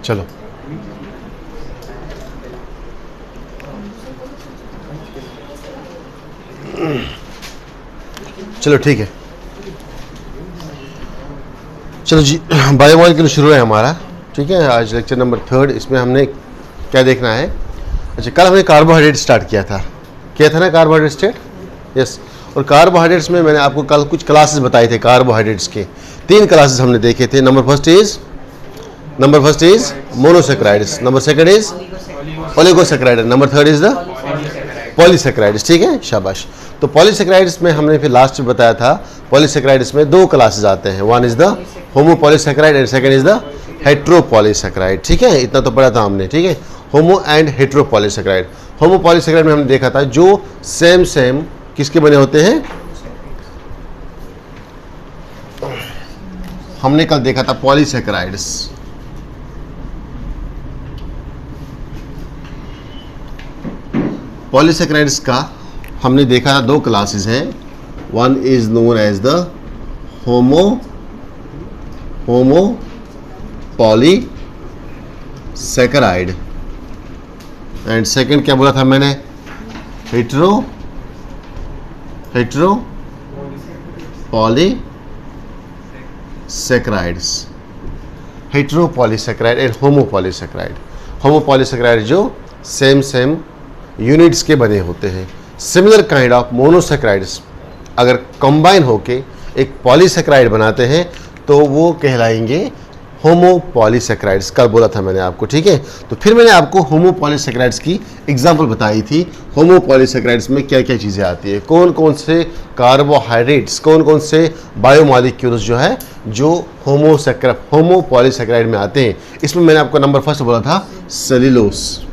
चलो चलो ठीक है, चलो जी बायोमॉलिक्यूल शुरू है हमारा। ठीक है, आज लेक्चर नंबर 3। इसमें हमने क्या देखना है? अच्छा, कल हमने कार्बोहाइड्रेट स्टार्ट किया था ना, कार्बोहाइड्रेट स्टेट। यस, और कार्बोहाइड्रेट्स में मैंने आपको कल कुछ क्लासेस बताए थे कार्बोहाइड्रेट्स के। 3 क्लासेस हमने देखे थे। Number first is monosaccharides, number second is oligosaccharide, number third is the polysaccharides. ठीक है, शाबाश। तो पॉलीसेक्राइड्स में हमने फिर लास्ट में बताया था, पॉलीसेक्राइड्स में 2 क्लासेस आते हैं। One is the homopolysaccharide and second is the heteropolysaccharide. ठीक है, इतना तो पढ़ा था हमने। ठीक है, होमो एंड हेट्रोपॉलीसेक्राइड। होमोपॉलीसेक्राइड में हमने देखा था जो सेम किसके बने होते हैं। हमने कल देखा था पॉलीसेक्राइड्स। पॉलीसेक्राइड्स का हमने देखा था 2 क्लासेस हैं। One is known as the homopolysaccharide and second क्या बोला था मैंने? हेट्रोपॉलीसेक्राइड्स, हेट्रोपॉलीसेक्राइड एंड होमोपॉलीसेक्राइड। होमोपॉलीसेक्राइड जो सेम यूनिट्स के बने होते हैं। सिमिलर काइंड ऑफ मोनोसेक्राइड्स अगर कंबाइन होके एक पॉलीसेक्राइड बनाते हैं तो वो कहलाएंगे होमोपॉलीसेक्राइड्स। कल बोला था मैंने आपको। ठीक है, तो फिर मैंने आपको होमोपॉलीसेक्राइड्स की एग्जांपल बताई थी। होमोपॉलीसेक्राइड्स में क्या क्या चीज़ें आती है, कौन कौन से कार्बोहाइड्रेट्स, कौन कौन से बायोमॉलिक्यूल्स जो है जो होमोपॉलीसेक्राइड में आते हैं। इसमें मैंने आपको नंबर फर्स्ट बोला था सेल्यूलोस।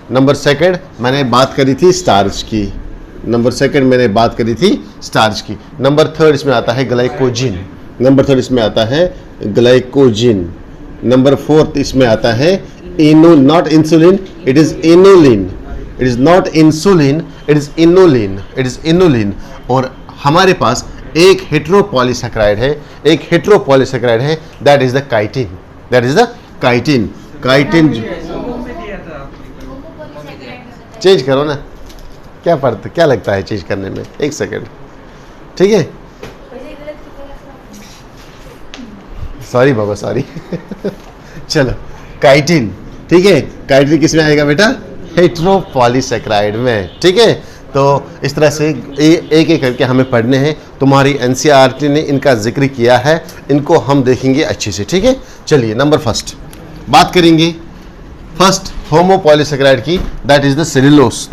नंबर सेकंड मैंने बात करी थी स्टार्च की। नंबर थर्ड इसमें आता है ग्लाइकोजिन। नंबर फोर्थ इसमें आता है not insulin, it is inulin. It is inulin. और हमारे पास एक हेट्रोपॉलीसेक्राइड है, that is the chitin. Chitin change करो ना, क्या लगता है चेंज करने में? 1 सेकेंड। ठीक है, सॉरी बाबा, सॉरी चलो, काइटिन। ठीक है, काइटिन किस में आएगा बेटा? हेट्रोपॉलीसेक्राइड में। ठीक है, तो इस तरह से एक एक करके हमें पढ़ने हैं। तुम्हारी एनसीईआरटी ने इनका जिक्र किया है, इनको हम देखेंगे अच्छे से। ठीक है, चलिए नंबर फर्स्ट बात करेंगे। फर्स्ट होमोपॉलीसेक्राइड की, that is the cellulose.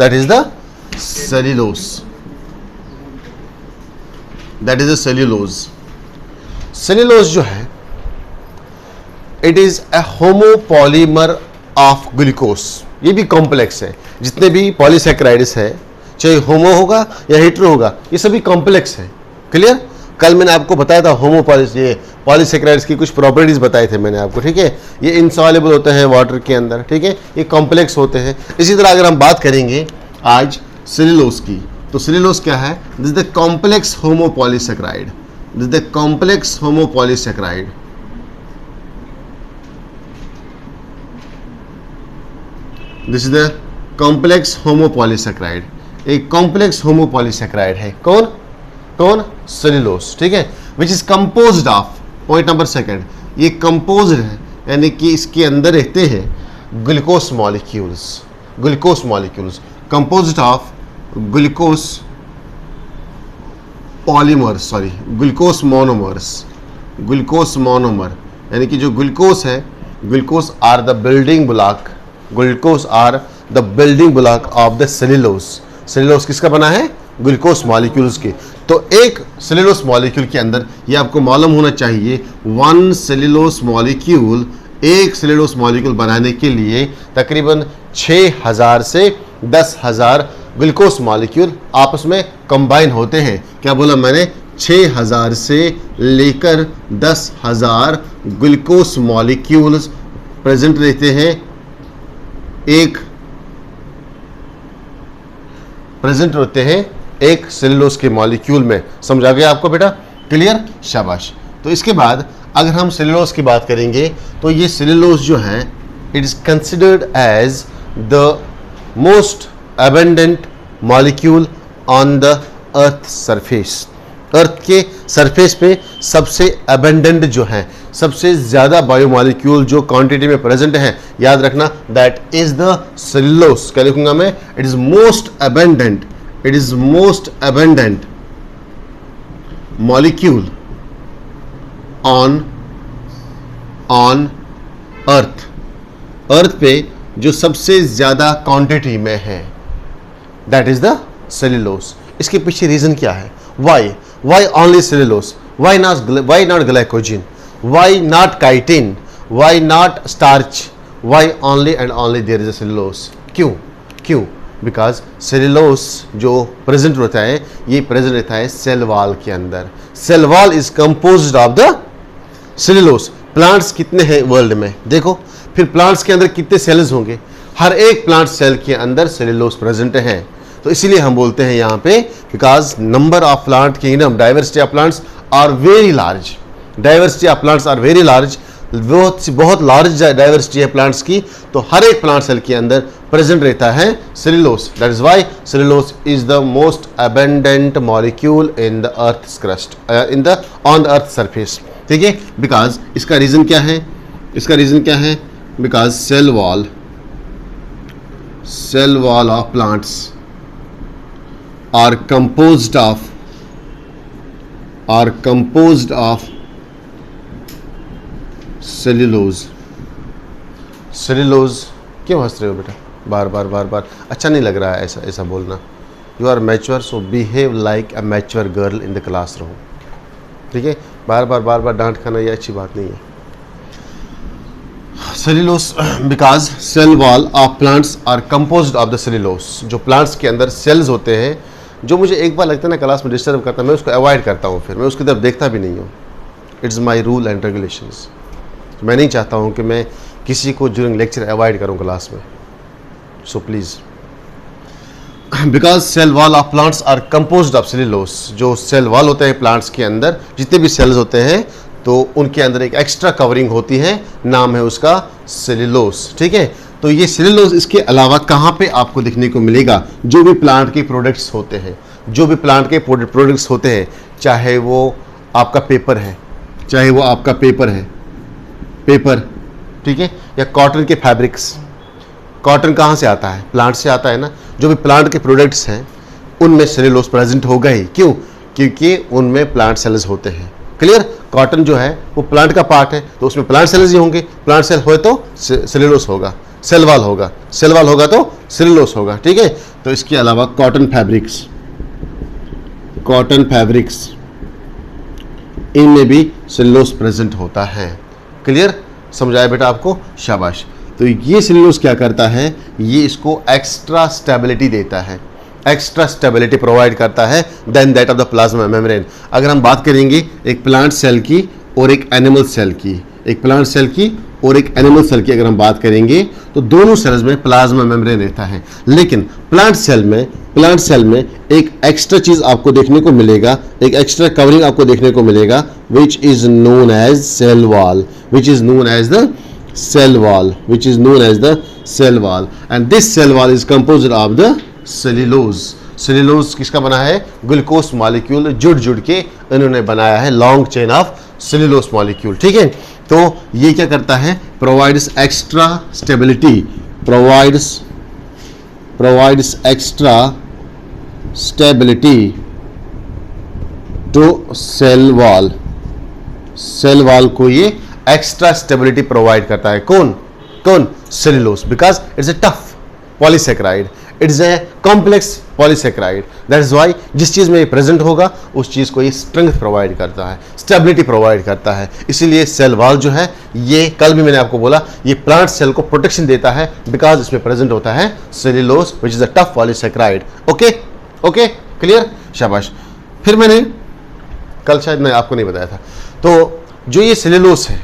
Cellulose जो है, it is a homopolymer of glucose. ये भी कॉम्प्लेक्स है। जितने भी पॉलीसेक्राइड्स है, चाहे होमो होगा या हेट्रो होगा, ये सभी कॉम्प्लेक्स है। क्लियर? कल मैंने आपको बताया था पॉलीसेक्राइड्स की कुछ प्रॉपर्टीज बताए थे मैंने आपको। ठीक है, ये इनसॉल्युबल होते हैं वाटर के अंदर। ठीक है, ये कॉम्प्लेक्स होते हैं। इसी तरह अगर हम बात करेंगे आज सेल्यूलोस की, तो सेल्यूलोस क्या है? This is the complex homopolysaccharide. एक कॉम्प्लेक्स होमोपॉलीसेक्राइड है। कौन? सेल्यूलोस। ठीक है, which is composed of, point number second, ये कंपोज्ड है, यानी कि इसके अंदर रहते हैं glucose molecules, composed of glucose monomer, यानी कि जो ग्लूकोस है, glucose are the building block of the cellulose. Cellulose किसका बना है? ग्लूकोस मॉलिक्यूल्स के। तो एक सेल्यूलोस मॉलिक्यूल के अंदर, ये आपको मालूम होना चाहिए, एक सेल्यूलोस मॉलिक्यूल बनाने के लिए तकरीबन 6000 से 10,000 ग्लूकोस मॉलिक्यूल आपस में कंबाइन होते हैं। क्या बोला मैंने? 6000 से लेकर 10,000 ग्लूकोस मॉलिक्यूल्स प्रेजेंट रहते हैं एक सेल्यूलोस के मॉलिक्यूल में। समझ आ गया आपको बेटा? क्लियर? शाबाश। तो इसके बाद अगर हम सेलुलोज की बात करेंगे तो ये सेलुलोज जो है it is considered as the most abundant molecule on the earth surface. Earth के सरफेस पे सबसे अबेंडेंट जो है, सबसे ज़्यादा बायोमॉलिक्यूल जो क्वांटिटी में प्रेजेंट है, याद रखना दैट इज़ द सेलुलोज। क्या लिखूंगा मैं? It is most abundant, it is most abundant molecule on earth. Earth पे जो सबसे ज़्यादा क्वांटिटी में है दैट इज़ द सेलुलोज। इसके पीछे रीज़न क्या है? Why only cellulose? Why not glycogen? Why not chitin? Why not starch? Why only and only there is a cellulose? क्यों? Because cellulose जो प्रेजेंट रहता है, ये प्रेजेंट रहता है सेल वॉल के अंदर। Cell wall is composed of the cellulose. Plants कितने हैं वर्ल्ड में? देखो, फिर प्लांट्स के अंदर कितने सेल्स होंगे? हर एक प्लांट सेल के अंदर सेलुलोज प्रेजेंट है। तो इसीलिए हम बोलते हैं यहाँ पे because number of plant kingdom, diversity of plants are very large. Diversity of plants are very large, बहुत लार्ज डाइवर्सिटी है प्लांट्स की। तो हर एक प्लांट सेल के अंदर प्रेजेंट रहता है cellulose. That is why cellulose is the most abundant molecule in the earth crust, on the earth surface. ठीक है, बिकॉज इसका रीजन क्या है? इसका रीजन क्या है? Because cell wall of plants are composed of cellulose। Cellulose. क्यों हंस रहे हो बेटा? बार अच्छा नहीं लग रहा है ऐसा बोलना। You are mature, so behave like a mature girl in the classroom. ठीक है, बार डांट खाना ये अच्छी बात नहीं है। Cellulose because cell wall of plants are composed of the cellulose. जो प्लांट्स के अंदर सेल्स होते हैं, जो मुझे एक बार लगता है ना क्लास में डिस्टर्ब करता है, मैं उसको अवॉइड करता हूँ, फिर मैं उसकी तरफ देखता भी नहीं हूँ। It's my rule and regulations. मैं नहीं चाहता हूँ कि मैं किसी को ड्यूरिंग लेक्चर अवॉइड करूँ क्लास में। So please, because cell wall of plants are composed of cellulose. जो सेल वॉल होते हैं प्लांट्स के अंदर, जितने भी सेल्स होते हैं, तो उनके अंदर एक एक्स्ट्रा कवरिंग होती है, नाम है उसका सेलुलोज। ठीक है, तो ये सेलुलोज इसके अलावा कहाँ पे आपको देखने को मिलेगा? जो भी प्लांट के प्रोडक्ट्स होते हैं, जो भी प्लांट के प्रोडक्ट्स होते हैं, चाहे वो आपका पेपर है, पेपर, ठीक है, या कॉटन के फैब्रिक्स। कॉटन कहाँ से आता है? प्लांट से आता है ना। जो भी प्लांट के प्रोडक्ट्स हैं उनमें सेलुलोज प्रेजेंट होगा ही। क्यों? क्योंकि उनमें प्लांट सेल्स होते हैं। क्लियर? कॉटन जो है वो प्लांट का पार्ट है, तो उसमें प्लांट सेल्स ही होंगे। प्लांट सेल हो तो सेलुलोज होगा, सेल वॉल होगा तो सेलुलोज होगा। ठीक है, तो इसके अलावा कॉटन फैब्रिक्स इनमें भी सेलुलोज प्रेजेंट होता है। क्लियर? समझाया बेटा आपको? शाबाश। तो ये सेलुलोज क्या करता है? ये इसको एक्स्ट्रा स्टेबिलिटी देता है, एक्स्ट्रा स्टेबिलिटी प्रोवाइड करता है then that of the plasma membrane. अगर हम बात करेंगे एक प्लांट सेल की और एक एनिमल सेल की, अगर हम बात करेंगे तो दोनों सेल्स में प्लाज्मा मेम्ब्रेन रहता है। लेकिन प्लांट सेल में एक एक्स्ट्रा चीज आपको देखने को मिलेगा, एक एक्स्ट्रा कवरिंग आपको देखने को मिलेगा, which is known as cell wall, and this cell wall is composed of the cellulose किसका बना है? ग्लूकोज मॉलिक्यूल जुड़ के इन्होंने बनाया है long chain of cellulose molecule. ठीक है, तो ये क्या करता है? Provides extra stability, provides extra stability to cell wall को ये एक्स्ट्रा स्टेबिलिटी प्रोवाइड करता है। कौन? Cellulose, because it's a tough polysaccharide, it's a complex polysaccharide. That is why जिस चीज़ में ये प्रेजेंट होगा उस चीज़ को ये स्ट्रेंथ प्रोवाइड करता है, स्टेबिलिटी प्रोवाइड करता है। इसीलिए सेल वॉल जो है, ये कल भी मैंने आपको बोला, ये प्लांट सेल को प्रोटेक्शन देता है बिकॉज इसमें प्रेजेंट होता है cellulose which is a tough polysaccharide. Okay, clear? शाबाश। फिर मैंने कल शायद मैं आपको नहीं बताया था, तो जो ये सेलुलोज है,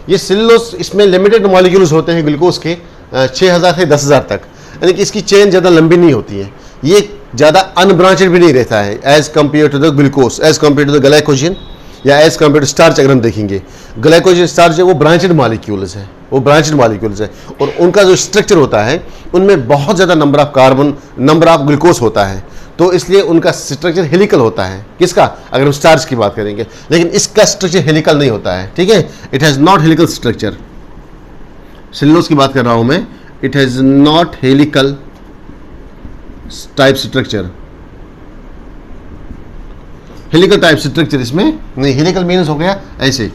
ये सेलुलोज इसमें लिमिटेड मॉलिक्यूल्स होते हैं ग्लूकोज के 6000 से 10000 तक, यानी कि इसकी चेन ज़्यादा लंबी नहीं होती है, ये ज़्यादा अनब्रांचेड भी नहीं रहता है as compare to the glucose, as compare to the glycogen. या एज कम्पेयर टू स्टार्च अगर हम देखेंगे, ग्लाइकोजन स्टार्च है वो ब्रांचेड मॉलिक्यूल्स है, वो ब्रांचेड मॉलिक्यूल्स है, और उनका जो स्ट्रक्चर होता है उनमें बहुत ज़्यादा number of carbon, number of glucose होता है, तो इसलिए उनका स्ट्रक्चर हेलिकल होता है। किसका? अगर हम स्टार्च की बात करेंगे, लेकिन इसका स्ट्रक्चर हेलिकल नहीं होता है, ठीक है, it has not helical structure. Cellulose की बात कर रहा हूं मैं, it has not helical type structure, helical type structure इसमें नहीं। हेलिकल मीन्स हो गया ऐसे,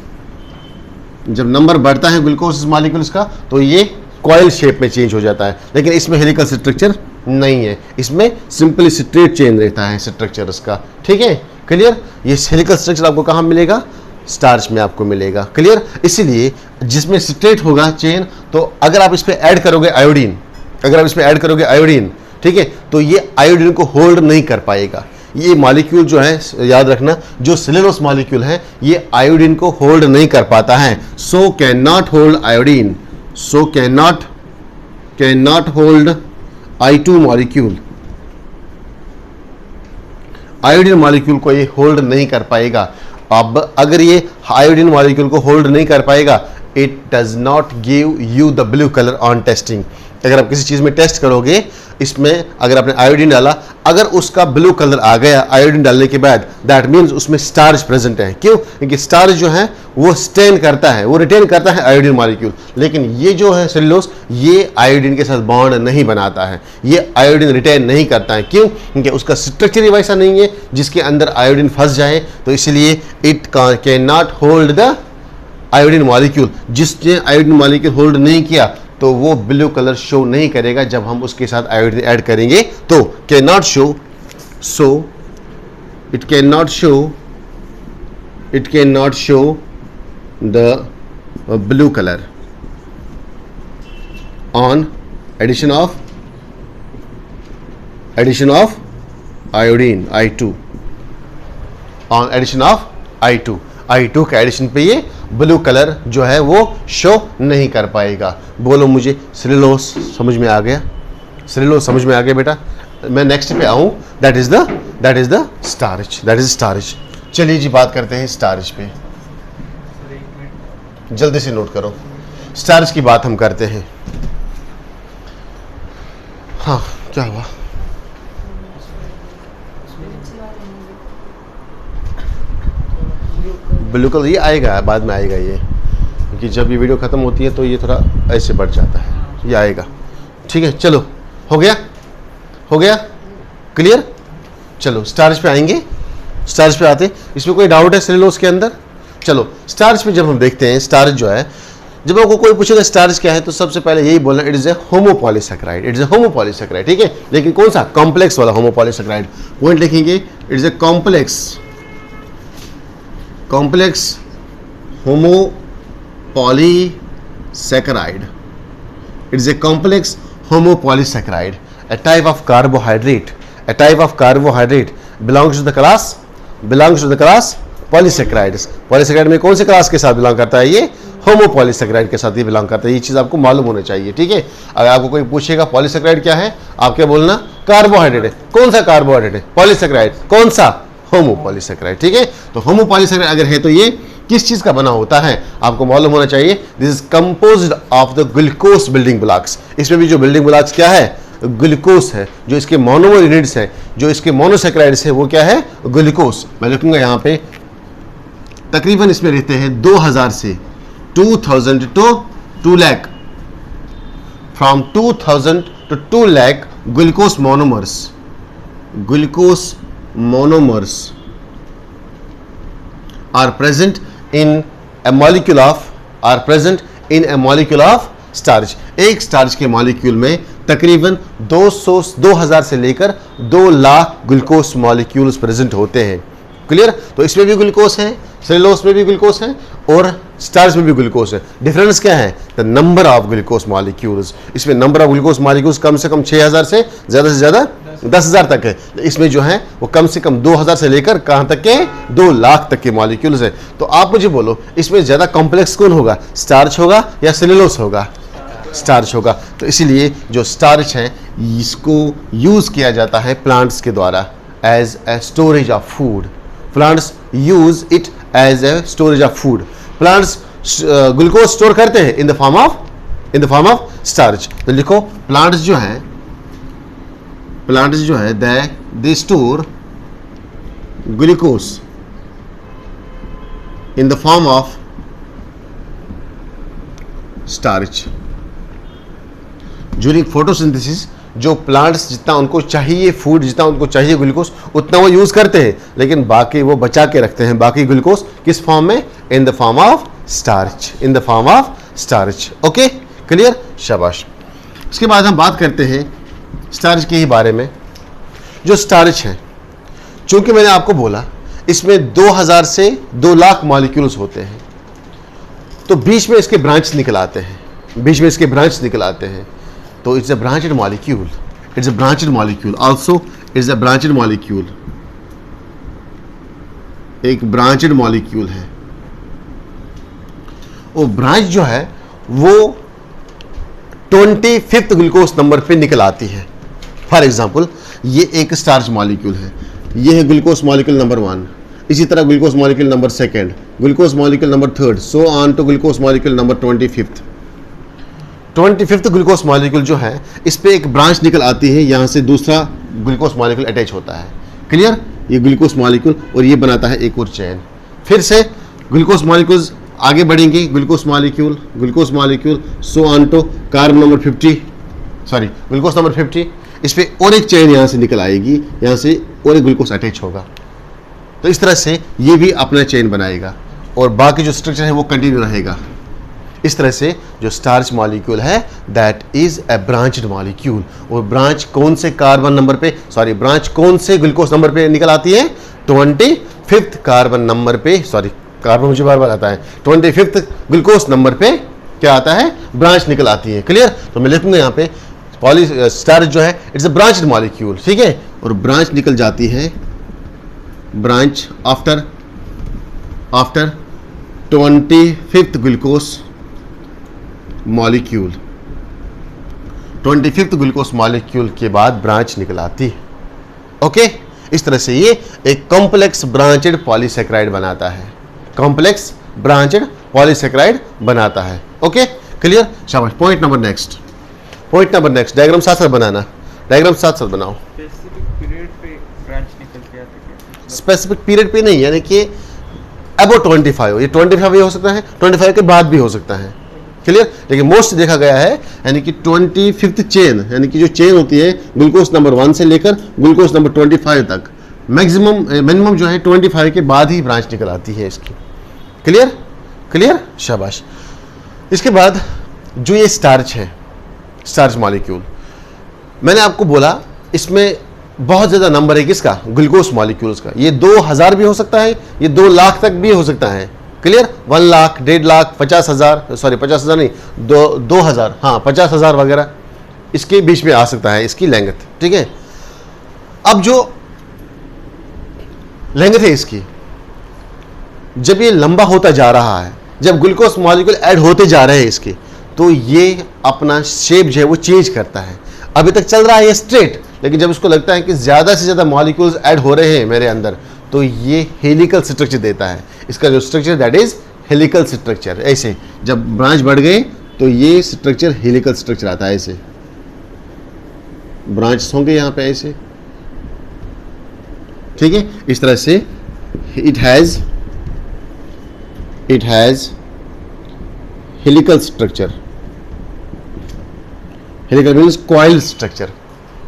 जब नंबर बढ़ता है ग्लूकोज मॉलिक्यूल्स का तो ये कॉइल शेप में चेंज हो जाता है, लेकिन इसमें हेलिकल स्ट्रक्चर नहीं है, इसमें सिंपली स्ट्रेट चेन रहता है स्ट्रक्चर इसका, ठीक है, क्लियर। ये हेलिकल स्ट्रक्चर आपको कहाँ मिलेगा? स्टार्च में आपको मिलेगा, क्लियर। इसीलिए जिसमें स्ट्रेट होगा चेन, तो अगर आप इस पर ऐड करोगे आयोडीन, अगर आप इसमें ऐड करोगे आयोडीन, ठीक है, तो ये आयोडीन को होल्ड नहीं कर पाएगा। ये मॉलिक्यूल जो है, याद रखना, जो सेलुलोज मॉलिक्यूल है ये आयोडीन को होल्ड नहीं कर पाता है, so can not hold iodine, so can not hold I2 molecule, iodine molecule को ये होल्ड नहीं कर पाएगा। अब अगर ये आयोडीन मॉलिक्यूल को होल्ड नहीं कर पाएगा, it does not give you the blue colour on testing. अगर आप किसी चीज़ में टेस्ट करोगे, इसमें अगर आपने आयोडीन डाला, अगर उसका ब्लू कलर आ गया आयोडीन डालने के बाद, दैट मीन्स उसमें स्टार्च प्रेजेंट है। क्यों? क्योंकि स्टार्च जो है वो स्टेन करता है, वो रिटेन करता है आयोडीन मॉलिक्यूल, लेकिन ये जो है सेलुलोज, ये आयोडीन के साथ बॉन्ड नहीं बनाता है, ये आयोडीन रिटेन नहीं करता है। क्यों? क्योंकि उसका स्ट्रक्चर ही वैसा नहीं है जिसके अंदर आयोडीन फंस जाए, तो इसलिए it can not hold the iodine molecule. जिसने आयोडीन मॉलिक्यूल होल्ड नहीं किया तो वो ब्लू कलर शो नहीं करेगा जब हम उसके साथ आयोडीन ऐड करेंगे, तो can not show, so it can not show the blue colour on addition of iodine I2, on addition of I2 के एडिशन पे ये ब्लू कलर जो है वो शो नहीं कर पाएगा। बोलो मुझे सेलुलोज समझ में आ गया? सेलुलोज समझ में आ गया बेटा? मैं नेक्स्ट पे आऊं, दैट इज द स्टार्च। चलिए जी बात करते हैं स्टार्च पे, जल्दी से नोट करो, स्टार्च की बात हम करते हैं। हाँ, क्या हुआ? बिल्कुल ये आएगा, बाद में आएगा ये, क्योंकि जब ये वीडियो ख़त्म होती है तो ये थोड़ा ऐसे बढ़ जाता है, ये आएगा, ठीक है। चलो, हो गया क्लियर। चलो स्टार्च पे आएंगे, स्टार्च पे आते, इसमें कोई डाउट है सेलुलोज के अंदर? चलो स्टार्च पे जब हम देखते हैं, स्टार्च जो है, जब आपको कोई पूछेगा स्टार्च क्या है, तो सबसे पहले यही बोलना, it is a homopolysaccharide, it is a homopolysaccharide, ठीक है। लेकिन कौन सा? कॉम्प्लेक्स वाला होमोपॉलीसैकेराइड। पॉइंट लिखेंगे, it is a complex homopolysaccharide. It is a complex homopolysaccharide, a type of carbohydrate belongs to the class polysaccharides. Polysaccharide में कौन से क्लास के साथ बिलोंग करता है? ये होमोपॉलीसैकेराइड के साथ ही बिलोंग करता है। ये चीज़ आपको मालूम होना चाहिए, ठीक है। अगर आपको कोई पूछेगा पॉलीसैकेराइड क्या है, आप क्या बोलना? कार्बोहाइड्रेट है। कौन सा कार्बोहाइड्रेट है? पॉलीसैकेराइड। कौन सा? होमोपॉलीसैकेराइड, ठीक है। तो होमोपॉलीसैकेराइड अगर है तो ये किस चीज का बना होता है आपको मालूम होना चाहिए। This is composed of the glucose building blocks. इसमें भी जो बिल्डिंग ब्लॉक्स क्या है? ग्लूकोज है। जो इसके मोनोमर यूनिट्स हैं, जो इसके मोनोसैकेराइड्स है, वो क्या है? ग्लूकोज। मैं लिखूंगा यहाँ पे, तकरीबन इसमें रहते हैं 2000 से 2000 to 2 lakh, from 2000 to 2 lakh glucose monomers are present in a molecule of starch। एक स्टार्च के मॉलिक्यूल में तकरीबन 2000 से लेकर 2 लाख ग्लूकोज मॉलिक्यूल्स प्रेजेंट होते हैं। क्लियर? तो इसमें भी ग्लूकोज है, सेलुलोज में भी ग्लूकोज है और स्टार्च में भी ग्लूकोज है। डिफरेंस क्या है? The number of glucose molecules. इसमें नंबर ऑफ ग्लूकोज मॉलिक्यूल्स कम से कम 6000 से ज़्यादा 10,000 तक है। इसमें जो है वो कम से कम 2000 से लेकर कहाँ तक के? 2 लाख तक के मॉलिक्यूल्स है। तो आप मुझे बोलो, इसमें ज़्यादा कॉम्प्लेक्स कौन होगा? स्टार्च होगा या सेलुलोज होगा? स्टार्च होगा। तो इसीलिए जो स्टार्च है इसको यूज़ किया जाता है प्लांट्स के द्वारा as a storage of food. Plants use it as a storage of food. Plants glucose store करते हैं in the form of starch. तो लिखो प्लांट्स जो है they store glucose in the form of starch. During photosynthesis जो plants जितना उनको चाहिए फूड, जितना उनको चाहिए ग्लूकोज, उतना वो यूज करते हैं, लेकिन बाकी वो बचा के रखते हैं बाकी ग्लूकोज किस फॉर्म में? इन the form of starch, in the form of starch. Okay, clear, शाबाश। उसके बाद हम बात करते हैं स्टार्च के ही बारे में। जो स्टार्च है, चूंकि मैंने आपको बोला इसमें 2000 से 2 लाख मॉलिक्यूल्स होते हैं, तो बीच में इसके ब्रांच निकल आते हैं, तो it's a branched molecule, also it's a branched molecule, एक ब्रांचेड मॉलिक्यूल है। वो ब्रांच जो है वो 25th ग्लूकोज नंबर पे निकल आती है। फॉर एग्जाम्पल ये एक स्टार्च मॉलिक्यूल है, ये है ग्लूकोज मॉलिक्यूल नंबर 1, इसी तरह glucose molecule number 2, glucose molecule number 3, so on to glucose molecule number 25th glucose molecule जो है इस पे एक ब्रांच निकल आती है, यहां से दूसरा ग्लूकोज मॉलिक्यूल अटैच होता है। क्लियर, ये ग्लूकोज मॉलिक्यूल और ये बनाता है एक और चेन। फिर से ग्लूकोज मॉलिक्यूल्स आगे बढ़ेंगे, glucose molecule so on to carbon number 50, इस पे और एक चेन यहां से निकल आएगी, यहां से और एक ग्लूकोज अटैच होगा। तो इस तरह से ये भी अपना चेन बनाएगा और बाकी जो स्ट्रक्चर है वो कंटिन्यू रहेगा। इस तरह से जो स्टार्च मॉलिक्यूल है that is a branched molecule. और ब्रांच कौन से ब्रांच कौन से ग्लूकोज नंबर पे निकल आती है? 25th कार्बन नंबर पे, कार्बन मुझे बार बार आता है, 25th ग्लूकोज नंबर पे क्या आता है? ब्रांच निकल आती है। क्लियर, तो मैं लिखूंगा यहाँ पे स्टार्च जो है इट्स अ ब्रांचड मॉलिक्यूल, ठीक है। और ब्रांच निकल जाती है, branch after 25th glucose molecule, 25th glucose molecule के बाद ब्रांच निकल आती है। ओके, इस तरह से ये एक कॉम्प्लेक्स ब्रांचेड पॉलीसेकेराइड बनाता है। ओके, क्लियर, शाबाश। पॉइंट नंबर नेक्स्ट, डायग्राम साथ साथ बनाना, बनाओ। स्पेसिफिक पीरियड पे नहीं, यानी कि अबाउट 25 हो, ये 25 भी हो सकता है, 25 के बाद भी हो सकता है। क्लियर, लेकिन मोस्ट देखा गया है यानी कि 25th चेन, यानी कि जो चेन होती है ग्लूकोज नंबर 1 से लेकर ग्लूकोज नंबर 25 तक, मिनिमम जो है 25 के बाद ही ब्रांच निकल आती है इसकी। क्लियर, शाबाश। इसके बाद जो ये स्टार्च है, स्टार्च मॉलिक्यूल, मैंने आपको बोला इसमें बहुत ज़्यादा नंबर है किसका? ग्लूकोज मॉलिक्यूल्स का। ये 2000 भी हो सकता है, ये 2 लाख तक भी हो सकता है। क्लियर, 1 लाख, 1.5 लाख, 50,000 नहीं, 2000, हाँ 50,000 वगैरह इसके बीच में आ सकता है इसकी लेंथ, ठीक है। अब जो लेंथ है इसकी, जब ये लंबा होता जा रहा है, जब ग्लूकोज मॉलिक्यूल ऐड होते जा रहे हैं इसके, तो ये अपना शेप जो है वो चेंज करता है। अभी तक चल रहा है ये स्ट्रेट, लेकिन जब उसको लगता है कि ज़्यादा से ज़्यादा मॉलिक्यूल्स ऐड हो रहे हैं मेरे अंदर, तो ये हेलिकल स्ट्रक्चर देता है। इसका जो structure that is helical structure. ऐसे जब ब्रांच बढ़ गए तो ये स्ट्रक्चर हेलिकल स्ट्रक्चर आता है, ऐसे ब्रांच होंगे यहाँ पे ऐसे, ठीक है। इस तरह से it has helical structure. Helical means coiled structure,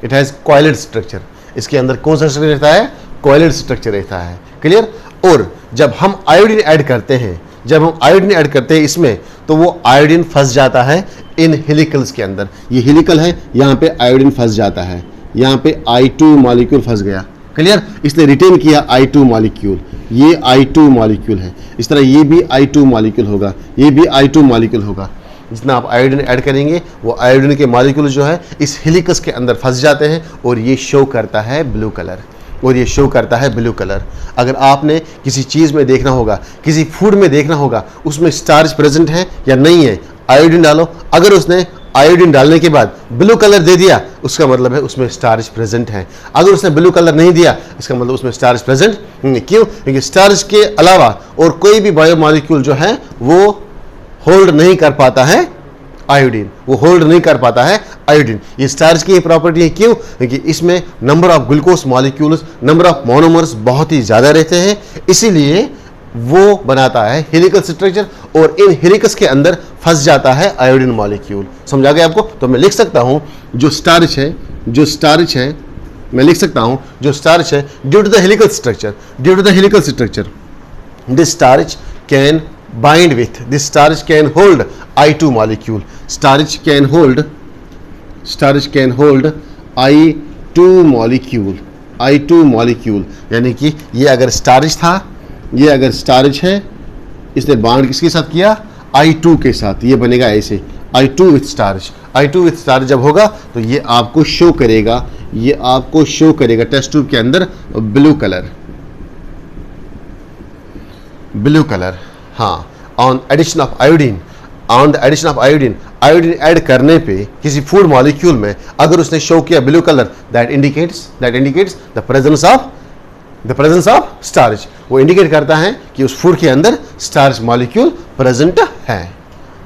it has coiled structure. इसके अंदर कौन सा स्ट्रक्चर रहता है? कॉइल्ड स्ट्रक्चर रहता है। क्लियर, और जब हम आयोडीन ऐड करते हैं, इसमें, तो वो आयोडीन फंस जाता है इन हेलिकल्स के अंदर। ये हेलिकल है, यहाँ पे आयोडीन फंस जाता है, यहाँ पे I2 मॉलिक्यूल फंस गया। क्लियर, इसने रिटेन किया I2 मॉलिक्यूल, ये I2 मॉलिक्यूल है। इस तरह ये भी I2 मॉलिक्यूल होगा, ये भी I2 मॉलिक्यूल होगा। जितना आप आयोडीन ऐड करेंगे वो आयोडीन के मॉलिक्यूल जो है इस हेलिकस के अंदर फंस जाते हैं और ये शो करता है ब्लू कलर। अगर आपने किसी चीज़ में देखना होगा, किसी फूड में देखना होगा, उसमें स्टार्च प्रेजेंट है या नहीं है, आयोडीन डालो। अगर उसने आयोडीन डालने के बाद ब्लू कलर दे दिया, उसका मतलब है उसमें स्टार्च प्रेजेंट है। अगर उसने ब्लू कलर नहीं दिया, इसका मतलब उसमें स्टार्च प्रेजेंट नहीं। क्यों? क्योंकि स्टार्च के अलावा और कोई भी बायोमॉलिक्यूल जो है वो होल्ड नहीं कर पाता है आयोडीन, वो होल्ड नहीं कर पाता है आयोडीन। ये स्टार्च की प्रॉपर्टी है। क्यों? क्योंकि इसमें number of glucose molecules, number of monomers बहुत ही ज़्यादा रहते हैं, इसीलिए वो बनाता है हेलिकल स्ट्रक्चर और इन हेलिकस के अंदर फंस जाता है आयोडीन मॉलिक्यूल। समझा गया आपको? तो मैं लिख सकता हूं जो स्टार्च है मैं लिख सकता हूं जो स्टार्च है due to the helical structure, this starch can bind with, this starch can hold I2 molecule, starch can hold I2 molecule, यानी कि ये अगर स्टार्च था, ये अगर स्टार्च है, इसने बाइंड किसके साथ किया? I2 के साथ। ये बनेगा ऐसे I2 विथ स्टार्च जब होगा तो ये आपको शो करेगा टेस्ट ट्यूब के अंदर ब्लू कलर। हाँ, on addition of iodine, iodine add करने पे किसी फूड मॉलिक्यूल में अगर उसने शो किया blue colour, that indicates the presence of starch. वो इंडिकेट करता है कि उस फूड के अंदर स्टार्च मॉलिक्यूल प्रेजेंट है।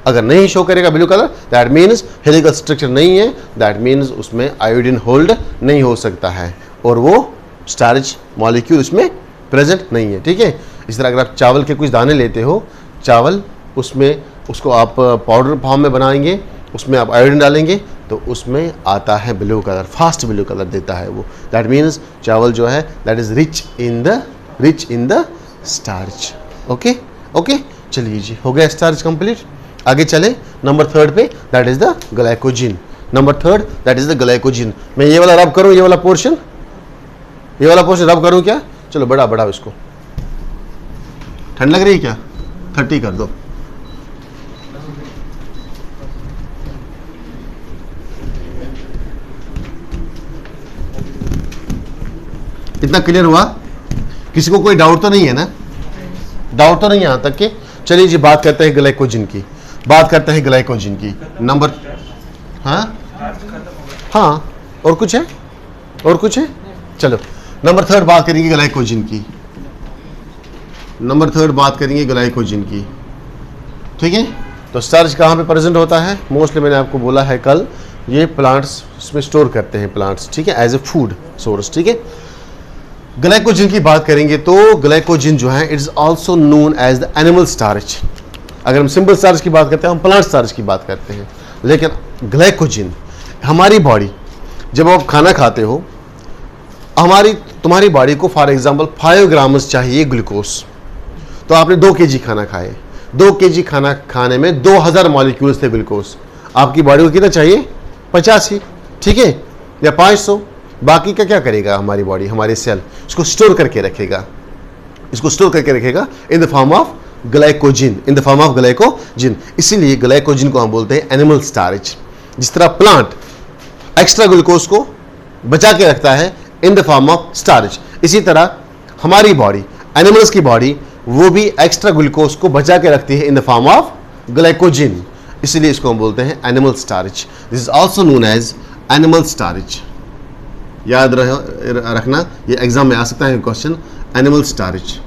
अगर नहीं शो करेगा blue colour, that means helical structure नहीं है, दैट मीन्स उसमें आयोडीन होल्ड नहीं हो सकता है और वो स्टार्च मॉलिक्यूल उसमें प्रेजेंट नहीं है। ठीक है? इस तरह अगर आप चावल के कुछ दाने लेते हो, चावल उसको आप पाउडर फॉर्म में बनाएंगे, उसमें आप आयोडीन डालेंगे तो उसमें आता है blue colour, fast blue colour देता है वो। दैट मीन्स चावल जो है that is rich in the starch. Okay, चलिए जी, हो गया स्टार्च कंप्लीट। आगे चले नंबर 3 पे, दैट इज द ग्लाइकोजन। मैं ये वाला रब करूं, ये वाला पोर्शन रब करूं क्या? चलो बड़ा इसको। ठंड लग रही है क्या? 30 कर दो। इतना क्लियर हुआ? किसी को कोई डाउट तो नहीं है ना? डाउट तो नहीं यहां तक के? चलिए जी, बात करते हैं ग्लाइकोजन की। नंबर हाँ, और कुछ है? चलो नंबर 3 बात करेंगे ग्लाइकोजन की। ठीक है? तो स्टार्च कहाँ पे प्रेजेंट होता है? मोस्टली मैंने आपको बोला है कल, ये प्लांट्स इसमें स्टोर करते हैं प्लांट्स। ठीक है? As a food source. ठीक है? ग्लाइकोजन की बात करेंगे तो ग्लाइकोजन जो है it is also known as the animal starch. अगर हम सिंपल स्टार्च की बात करते हैं, हम प्लांट स्टार्च की बात करते हैं, लेकिन ग्लाइकोजन, हमारी बॉडी जब आप खाना खाते हो, तुम्हारी बॉडी को फॉर एग्जांपल 5 ग्राम्स चाहिए ग्लूकोज, तो आपने 2 kg खाना खाए, 2 kg खाना खाने में 2000 मॉलिक्यूल्स थे ग्लूकोज। आपकी बॉडी को कितना चाहिए? 85, ठीक है, या 500। बाकी का क्या करेगा हमारी बॉडी, हमारे सेल इसको स्टोर करके रखेगा, इन द फॉर्म ऑफ ग्लाइकोजन, इसीलिए ग्लाइकोजन को हम बोलते हैं एनिमल स्टार्च। जिस तरह प्लांट एक्स्ट्रा ग्लूकोज को बचा के रखता है in the form of starch, इसी तरह हमारी बॉडी, एनिमल्स की बॉडी, वो भी एक्स्ट्रा ग्लूकोज को बचा के रखती है in the form of glycogen, इसलिए इसको हम बोलते हैं animal starch. This is also known as animal starch. याद रखना, ये एग्जाम में आ सकता है question, animal starch.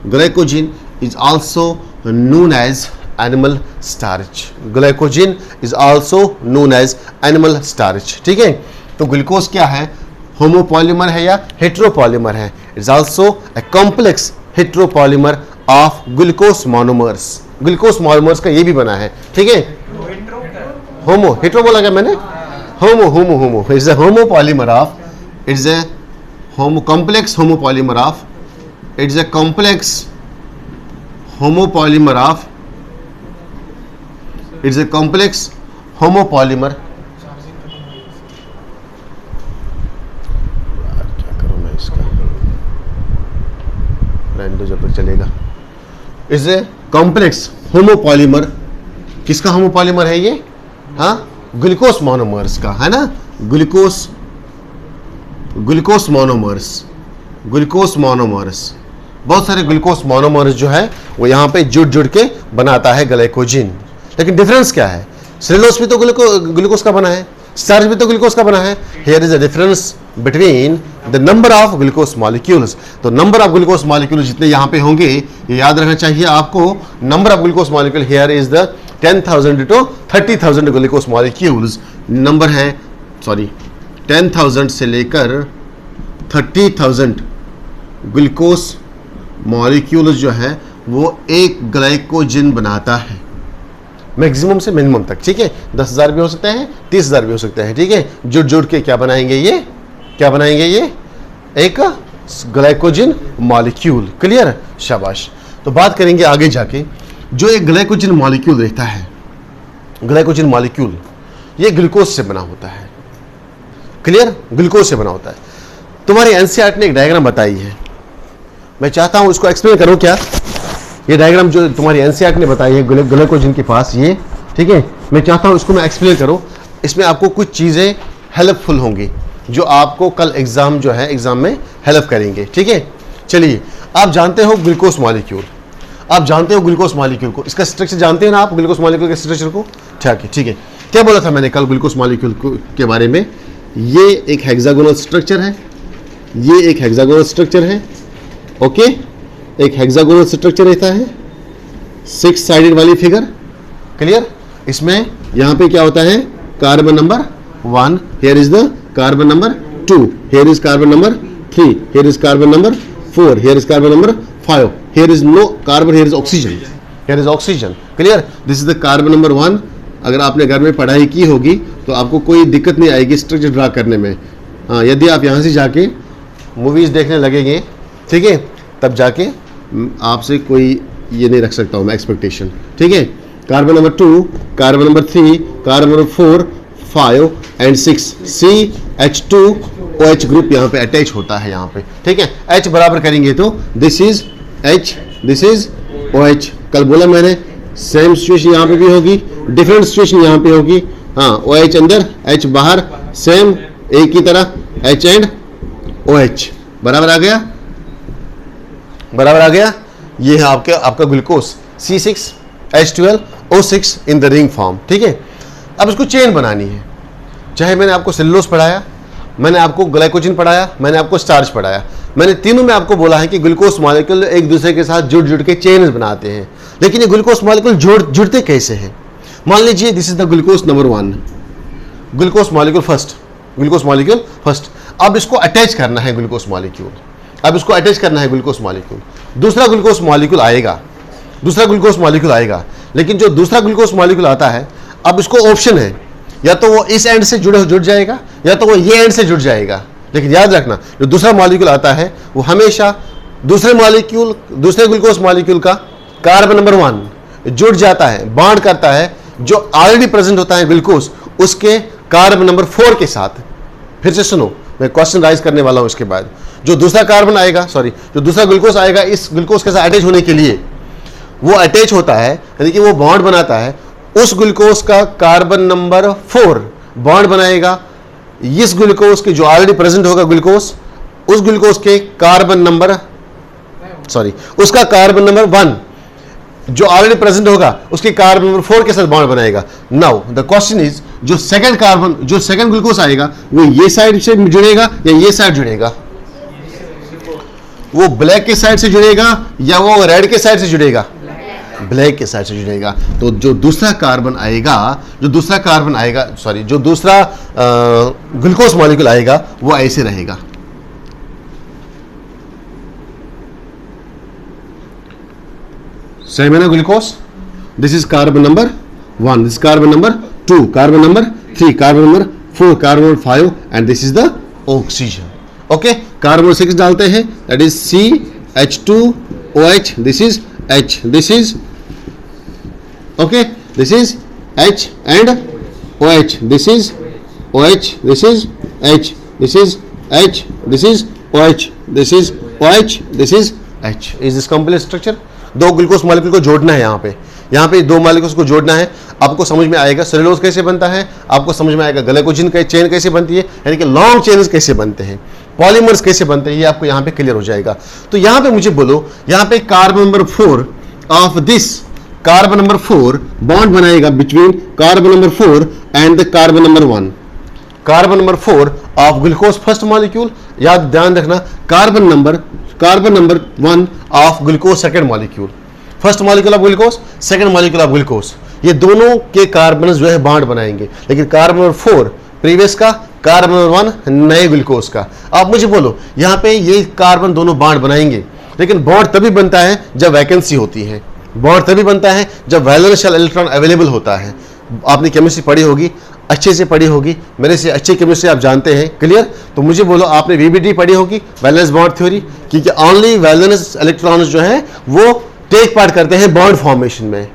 Glycogen is also known as animal starch. Animal starch. ठीक है? तो ग्लूकोज क्या है? होमोपॉलीमर है या हेट्रोपॉलीमर है? It's also a complex heteropolymer of glucose monomers का ये भी बना है। ठीक है? हेट्रो बोला क्या मैंने? Homo it's a homopolymer of, it's a complex homopolymer of, it's a complex homopolymer of, it's a complex homopolymer. क्या करूं मैं इसका, रहने जब तक चलेगा। It's a complex homopolymer. किसका होमोपॉलीमर है ये? हाँ, ग्लूकोज मोनोमर्स का, है ना? ग्लूकोज मोनोमर्स, बहुत सारे ग्लूकोज मोनोमर्स जो है वो यहाँ पे जुड़ के बनाता है ग्लाइकोजन। लेकिन डिफरेंस क्या है? सेलुलोज भी तो ग्लूकोज का बना है, स्टार्च भी तो ग्लूकोज का बना है। Here is a difference between the number of glucose molecules. तो नंबर ऑफ ग्लूकोज मॉलिक्यूल जितने यहाँ पे होंगे ये याद रखना चाहिए आपको। Number of glucose molecule here is the 10,000 to 30,000 glucose molecules. Number है 10,000 से लेकर 30,000 ग्लूकोज मॉलिक्यूल्स जो है वो एक ग्लाइकोजन बनाता है, मैक्सिमम से मिनिमम तक। ठीक है, 10,000 भी हो सकते हैं, 30,000 भी हो सकते हैं। ठीक है, जुड़ जुड़ के क्या बनाएंगे ये एक ग्लाइकोजन मॉलिक्यूल। क्लियर, शाबाश। तो बात करेंगे आगे जाके, जो एक ग्लाइकोजन मॉलिक्यूल रहता है, ग्लाइकोजन मॉलिक्यूल ये ग्लूकोज से बना होता है। क्लियर, ग्लूकोज से बना होता है। तुम्हारी एनसीईआरटी ने एक डायग्राम बताई है, मैं चाहता हूं उसको एक्सप्लेन करूं क्या। ये डायग्राम जो तुम्हारी एनसीईआरटी ने बताई है ग्लाइकोजन के पास ये, ठीक है, मैं चाहता हूं इसको मैं एक्सप्लेन करूं। इसमें आपको कुछ चीज़ें हेल्पफुल होंगी जो आपको कल एग्जाम जो है एग्जाम में हेल्प करेंगे। ठीक है, चलिए, आप जानते हो ग्लूकोज मॉलिक्यूल, आप जानते हो ग्लूकोज मॉलिक्यूल को, इसका स्ट्रक्चर जानते हैं ना आप, ग्लूकोज मॉलिक्यूल के स्ट्रक्चर को। ठीक है, क्या बोला था मैंने कल ग्लूकोज मॉलिक्यूल के बारे में? ये एक हेक्सागोनल स्ट्रक्चर है, ये एक हेक्सागोनल स्ट्रक्चर है। ओके, एक हेक्सागोनल स्ट्रक्चर रहता है, 6 साइडेड वाली फिगर। क्लियर, इसमें यहां पे क्या होता है, carbon number 1, here is the carbon number 2, here is carbon number 3, here is carbon number 4, here is carbon number 5, here is no carbon, here is oxygen, here is oxygen. Clear, this is the carbon number 1। अगर आपने घर में पढ़ाई की होगी तो आपको कोई दिक्कत नहीं आएगी स्ट्रक्चर ड्रा करने में। हाँ, यदि आप यहाँ से जाके मूवीज देखने लगेंगे, ठीक है, तब जाके आपसे कोई ये नहीं रख सकता हूँ मैं एक्सपेक्टेशन। ठीक है, carbon number 2, carbon number 3, carbon number 4, 5 and 6, CH2OH group यहाँ पे अटैच होता है यहाँ पे। ठीक है, H बराबर करेंगे तो this is H, this is OH। कल बोला मैंने सेम सिचुएशन यहाँ पे भी होगी, डिफरेंट सिचुएशन यहाँ पे होगी। हाँ, OH अंदर, H बाहर, सेम एक ही तरह H एंड OH। बराबर आ गया, बराबर आ गया। ये है आपका glucose C6H12O6 in the ring form. ठीक है, अब इसको चेन बनानी है। चाहे मैंने आपको सेलुलोज पढ़ाया, मैंने आपको ग्लाइकोजन पढ़ाया, मैंने आपको स्टार्च पढ़ाया, मैंने तीनों में आपको बोला है कि ग्लूकोज मॉलिक्यूल एक दूसरे के साथ जुड़ जुड़ के चेन बनाते हैं। लेकिन ये ग्लूकोज मॉलिक्यूल जुड़ते कैसे हैं? मान लीजिए this is the glucose number 1, glucose molecule first, glucose molecule first. अब इसको अटैच करना है ग्लूकोज मॉलिक्यूल, अब इसको अटैच करना है ग्लूकोज मॉलिक्यूल। दूसरा ग्लूकोज मॉलिक्यूल आएगा, दूसरा ग्लूकोज मॉलिक्यूल आएगा, लेकिन जो दूसरा ग्लूकोज मॉलिक्यूल आता है, अब इसको ऑप्शन है, या तो वो इस एंड से जुड़ जाएगा या तो वो ये एंड से जुड़ जाएगा। लेकिन याद रखना, जो दूसरा मॉलिक्यूल आता है वो हमेशा दूसरे ग्लूकोज मॉलिक्यूल का कार्बन नंबर 1 जुड़ जाता है, बॉन्ड करता है जो ऑलरेडी प्रेजेंट होता है ग्लूकोज उसके कार्बन नंबर 4 के साथ। फिर से सुनो, मैं क्वेश्चन राइज करने वाला हूं इसके बाद। जो दूसरा कार्बन आएगा, जो दूसरा ग्लूकोज आएगा, इस ग्लूकोज के साथ अटैच होने के लिए वो अटैच होता है, यानी कि वो बॉन्ड बनाता है, उस ग्लूकोज का कार्बन नंबर 4 बॉन्ड बनाएगा इस ग्लूकोज के जो ऑलरेडी प्रेजेंट होगा ग्लूकोज, उस ग्लूकोज के कार्बन नंबर उसका कार्बन नंबर 1 जो ऑलरेडी प्रेजेंट होगा उसके कार्बन नंबर 4 के साथ बॉन्ड बनाएगा। नाउ द क्वेश्चन इज, जो सेकंड ग्लूकोज आएगा वो ये साइड से जुड़ेगा या ये साइड जुड़ेगा? वो ब्लैक के साइड से जुड़ेगा या वो रेड के साइड से जुड़ेगा? ब्लैक के साइड से जुड़ेगा। तो जो दूसरा कार्बन आएगा, जो दूसरा ग्लूकोज मॉलिक्यूल आएगा वो ऐसे रहेगा। सही है ना? Glucose, this is carbon number 1, this carbon number 2, carbon number 3, carbon number 4, carbon number 5 and this is the oxygen. Okay, carbon 6 डालते हैं, that is CH2OH, this is H, this is okay, this is H and OH, this is OH, this is H, this is H, this is OH, this is OH, this is H. Is this complex structure? दो glucose molecule को जोड़ना है, यहाँ पे दो molecules को जोड़ना है। आपको समझ में आएगा सेलुलोज कैसे बनता है, आपको समझ में आएगा ग्लाइकोजन का चेन कैसे बनती है, यानी कि लॉन्ग चेन्स कैसे बनते हैं, पॉलीमर्स कैसे बनते हैं, ये आपको यहाँ पे क्लियर हो जाएगा। तो यहाँ पे मुझे बोलो, यहाँ पे carbon number 4 of this carbon number 4 bond बनाएगा between carbon number 4 and the carbon number 1। Carbon number 4 of glucose first molecule, याद ध्यान रखना, carbon number 1 of glucose second molecule. First molecule of glucose, second molecule of glucose, ये दोनों के carbon जो है bond बनाएंगे। लेकिन कार्बन नंबर 4 प्रीवियस का, कार्बन नंबर 1 नए ग्लूकोज का। आप मुझे बोलो, यहां पे ये कार्बन दोनों बॉन्ड बनाएंगे, लेकिन बॉन्ड तभी बनता है जब वैकेंसी होती है। बॉन्ड तभी बनता है जब वैलेंस शेल इलेक्ट्रॉन अवेलेबल होता है। आपने केमिस्ट्री पढ़ी होगी, अच्छे से पढ़ी होगी, मेरे से अच्छी केमिस्ट्री आप जानते हैं, क्लियर। तो मुझे बोलो, आपने वीबीडी पढ़ी होगी, वैलेंस बॉन्ड थ्योरी, क्योंकि ओनली वैलेंस इलेक्ट्रॉन्स जो है वो टेक पार्ट करते हैं बॉन्ड फॉर्मेशन में।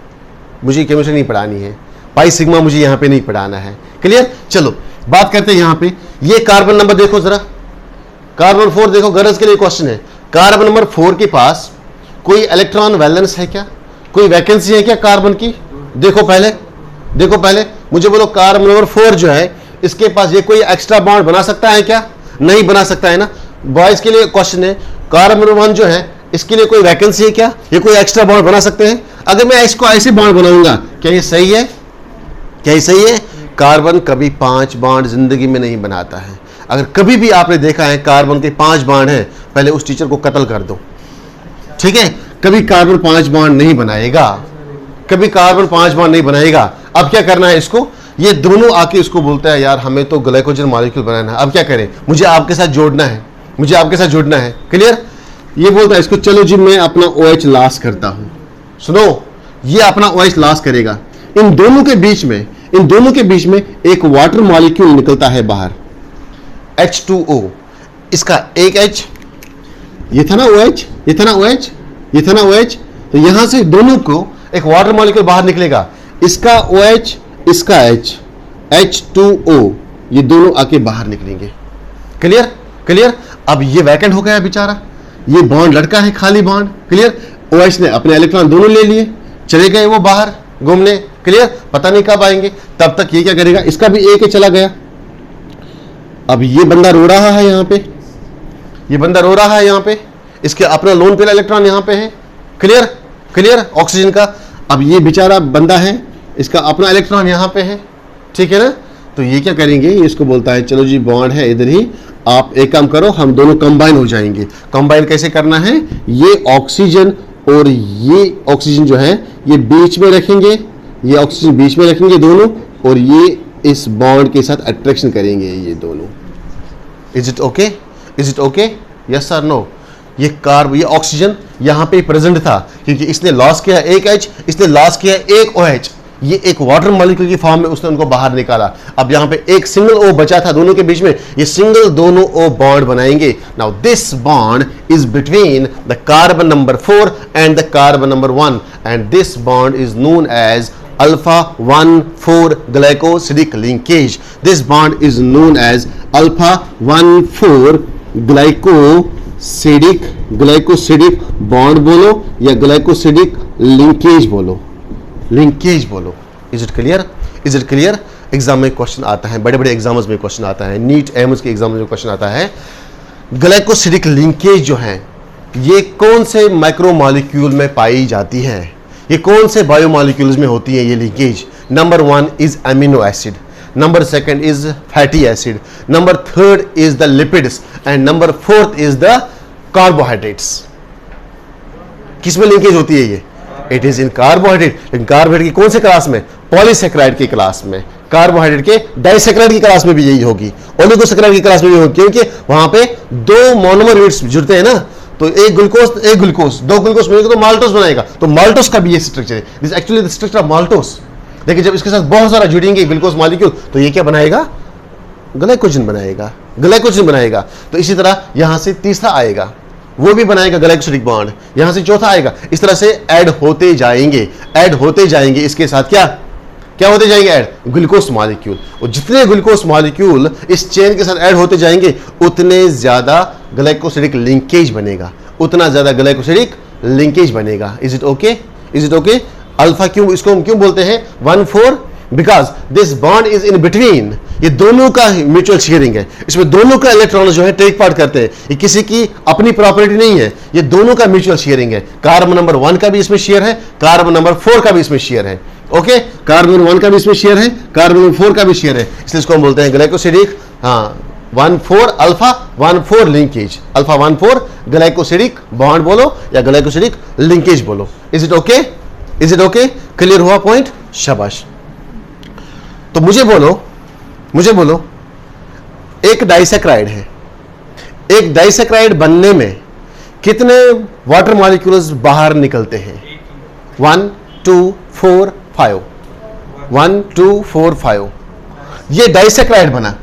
मुझे केमिस्ट्री नहीं पढ़ानी है, पाई सिग्मा मुझे यहाँ पे नहीं पढ़ाना है, क्लियर। चलो बात करते हैं यहाँ पे, ये कार्बन नंबर देखो जरा, कार्बन 4 देखो, गरज के लिए क्वेश्चन है। कार्बन नंबर 4 के पास कोई इलेक्ट्रॉन वैलेंस है क्या, कोई वैकेंसी है क्या कार्बन की? देखो पहले मुझे बोलो, कार्बन नंबर 4 जो है इसके पास ये कोई एक्स्ट्रा बॉन्ड बना सकता है क्या? नहीं बना सकता है ना। बॉयज के लिए क्वेश्चन है, कार्बन नंबर 1 जो है इसके लिए कोई वैकेंसी है क्या? ये कोई एक्स्ट्रा बॉन्ड बना सकते हैं? अगर मैं इसको ऐसे बॉन्ड बनाऊंगा, क्या ये सही है? क्या ये सही है? कार्बन कभी 5 बॉन्ड जिंदगी में नहीं बनाता है। अगर कभी भी आपने देखा है कार्बन के 5 बॉन्ड हैं, पहले उस टीचर को कत्ल कर दो, ठीक है। कभी कार्बन 5 बॉन्ड नहीं बनाएगा, कभी कार्बन 5 बॉन्ड नहीं बनाएगा। अब क्या करना है इसको, ये दोनों आके इसको बोलता है, यार हमें तो ग्लाइकोजन मॉलिक्यूल बनाना है, अब क्या करें, मुझे आपके साथ जोड़ना है, क्लियर। ये बोलता है इसको, चलो जी मैं अपना OH लॉस करता हूं। सुनो, ये अपना OH लॉस करेगा, इन दोनों के बीच में एक वाटर मॉलिक्यूल निकलता है बाहर, H2O, इसका एक H, ये था ना OH, तो यहां से दोनों को एक वाटर मॉलिक्यूल बाहर निकलेगा, इसका OH, इसका H, H2O, ये दोनों आके बाहर निकलेंगे, क्लियर। अब ये वैकेंट हो गया बेचारा, ये बॉन्ड लड़का है, खाली बॉन्ड, क्लियर। OH ने अपने इलेक्ट्रॉन दोनों ले लिए, चले गए वो बाहर घूमने, क्लियर। पता नहीं कब आएंगे, तब तक ये क्या करेगा, इसका भी एक चला गया। अब ये बंदा रो रहा है यहाँ पे, इसके अपना लोन पेयर इलेक्ट्रॉन यहाँ पे है, क्लियर ऑक्सीजन का। अब ये बेचारा बंदा है, इसका अपना इलेक्ट्रॉन यहाँ पे है, ठीक है ना। तो ये क्या करेंगे, ये इसको बोलता है, चलो जी बॉन्ड है इधर ही, आप एक काम करो, हम दोनों कंबाइन हो जाएंगे। कंबाइन कैसे करना है, ये ऑक्सीजन और ये ऑक्सीजन जो है ये बीच में रखेंगे, ये ऑक्सीजन बीच में रखेंगे दोनों, और ये इस बॉन्ड के साथ अट्रैक्शन करेंगे ये दोनों। इज इट ओके, यस और नो। ये ऑक्सीजन यहाँ पे प्रेजेंट था, क्योंकि इसने लॉस किया एक H, इसने लॉस किया एक OH, ये एक वाटर मॉलिक्यूल की फॉर्म में उसने उनको बाहर निकाला। अब यहाँ पे एक सिंगल O बचा था दोनों के बीच में, ये सिंगल दोनों O बॉन्ड बनाएंगे। Now this bond is between the carbon number 4 and the carbon number 1, and this bond is known as alpha 1,4 glycosidic linkage. This bond is known as alpha 1,4 glycosidic bond बोलो या glycosidic linkage बोलो। Is it clear? Exam में question आता है, बड़े exams में question आता है, नीट एम्स के एग्जाम में क्वेश्चन आता है। ग्लाइकोसिडिक लिंकेज जो है ये कौन से माइक्रोमॉलिक्यूल में पाई जाती है, ये कौन से बायोमॉलिक्यूल्स में होती है ये linkage? Number 1 is amino acid, number 2 is fatty acid, number 3 is the lipids, and number 4 is the carbohydrates. किसमें लिंकेज होती है ये? It is in carbohydrate. लेकिन कार्बोहाइड्रेट की कौन से क्लास में? पॉलीसेक्राइड की क्लास में। कार्बोहाइड्रेट के डाइसेक्राइड की क्लास में भी यही होगी, ओलिगोसेक्राइड की क्लास में भी होगी, क्योंकि वहां पे 2 मोनोमर यूनिट्स जुड़ते हैं ना, तो एक ग्लूकोज 2 ग्लूकोज मिलेगा तो माल्टोस बनाएगा। तो माल्टोस का भी ये स्ट्रक्चर है, this actually the structure of maltose. लेकिन जब इसके साथ बहुत सारा जुड़ेंगे ग्लूकोज मॉलिक्यूल, तो ये क्या बनाएगा? ग्लाइकोजन बनाएगा। तो इसी तरह यहां से तीसरा आएगा, वो भी बनाएगा ग्लाइकोसिडिक बॉन्ड, यहां से चौथा आएगा। इस तरह से ऐड होते जाएंगे इसके साथ क्या होते जाएंगे? Add glucose molecule. और जितने ग्लूकोज मॉलिक्यूल इस चेन के साथ ऐड होते जाएंगे, उतने ज्यादा ग्लाइकोसिडिक लिंकेज बनेगा। Is it okay? अल्फा क्यों, इसको हम क्यों बोलते हैं 1,4? Because this bond is in between ये दोनों का म्यूचुअल शेयरिंग है, इसमें दोनों का इलेक्ट्रॉन जो है टेक पार्ट करते हैं, ये किसी की अपनी प्रॉपर्टी नहीं है, ये दोनों का म्यूचुअल शेयरिंग है। कार्बन नंबर 1 का भी इसमें शेयर है, कार्बन नंबर 4 का भी इसमें शेयर है। ओके, कार्बन नंबर 1 का भी इसमें शेयर है, कार्बन नंबर 4 का भी शेयर है, इसलिए इसको हम बोलते हैं glycosidic 1,4 alpha 1,4 linkage, alpha 1,4 glycosidic bond बोलो या ग्लाइकोसिडिक लिंकेज बोलो। Is it okay? Is it okay? Clear हुआ पॉइंट? शाबाश। तो मुझे बोलो एक डाइसैक्राइड है, एक डाइसैक्राइड बनने में कितने वाटर मॉलिक्यूल्स बाहर निकलते हैं? 1 2 4 5, 1 2 4 5। ये डाइसैक्राइड बना,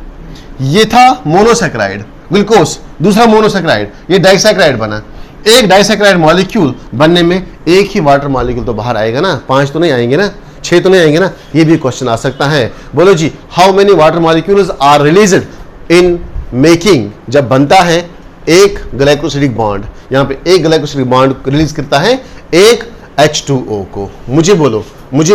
ये था मोनोसैक्राइड ग्लूकोज, दूसरा मोनोसैक्राइड, ये डाइसैक्राइड बना। एक डाइसैक्राइड मॉलिक्यूल बनने में एक ही वाटर मॉलिक्यूल तो बाहर आएगा ना, 5 तो नहीं आएंगे ना, 6 तो नहीं आएंगे ना। ये भी क्वेश्चन आ सकता है। बोलो जी, how many water molecules are released in making, जब बनता है एक ग्लाइकोसिडिक बॉन्ड, यहां पे एक ग्लाइकोसिडिक बॉन्ड रिलीज करता है एक H2O को। मुझे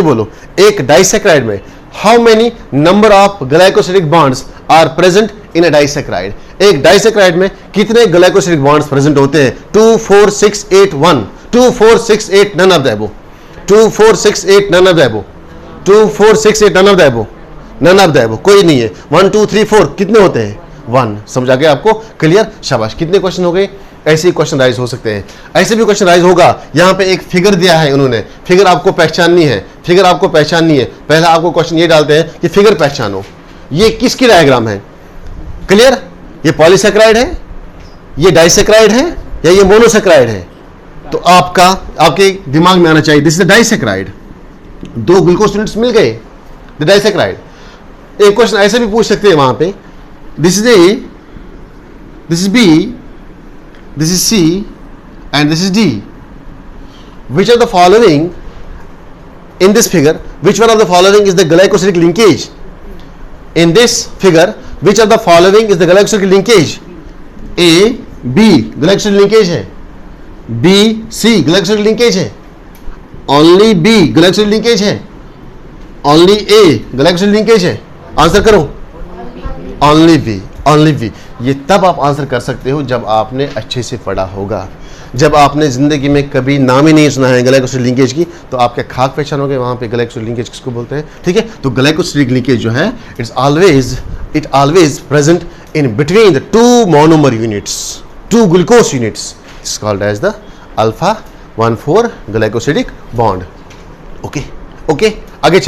बोलो एक डाइसैक्राइड में how many number of glycosidic bonds are present in a disaccharide, एक डाइसैक्राइड में कितने ग्लाइकोसिडिक बॉन्ड्स प्रेजेंट होते हैं? 2 4 6 8 1, 2 4 6 8 none of the above, 2 4 6 8 none of the above, 2 4 6 8 none of the above, none of the above, कोई नहीं है। 1 2 3 4 कितने होते हैं? 1। समझा गया आपको? क्लियर? शाबाश। कितने क्वेश्चन हो गए? ऐसे ही क्वेश्चन राइज हो सकते हैं। ऐसे भी क्वेश्चन राइज होगा, यहां पे एक फिगर दिया है उन्होंने, फिगर आपको पहचाननी है, फिगर आपको पहचाननी है। पहला आपको क्वेश्चन ये डालते हैं कि फिगर पहचानो, ये किसकी डायग्राम है? क्लियर? ये पॉलीसैक्राइड है, ये डाइसैक्राइड है या ये मोनोसैक्राइड है? तो आपके दिमाग में आना चाहिए this is the disaccharide. 2 glucose units मिल गए, द डाइसैक्राइड। एक क्वेश्चन ऐसे भी पूछ सकते हैं वहां पे, this is A, this is B, this is C and this is D. Which of the following in this figure, which one of the following is the glycosidic linkage? In this figure, which of the following is the glycosidic linkage? A, B glycosidic linkage है, B, C glycosidic linkage है, only B glycosidic linkage है, only A glycosidic linkage है। Answer करो, only B, only B। ये तब आप answer कर सकते हो जब आपने अच्छे से पढ़ा होगा। जब आपने जिंदगी में कभी नाम ही नहीं सुना है ग्लाइकोसिडिक लिंकेज की, तो आपके खाक पहचानोगे वहां पे ग्लाइकोसिडिक लिंकेज किसको बोलते हैं। ठीक है, तो ग्लाइकोसिडिक लिंकेज जो है it always present in between the 2 monomer units, 2 glucose units, it's called as the alpha 1,4 glycosidic bond. Okay okay, आगे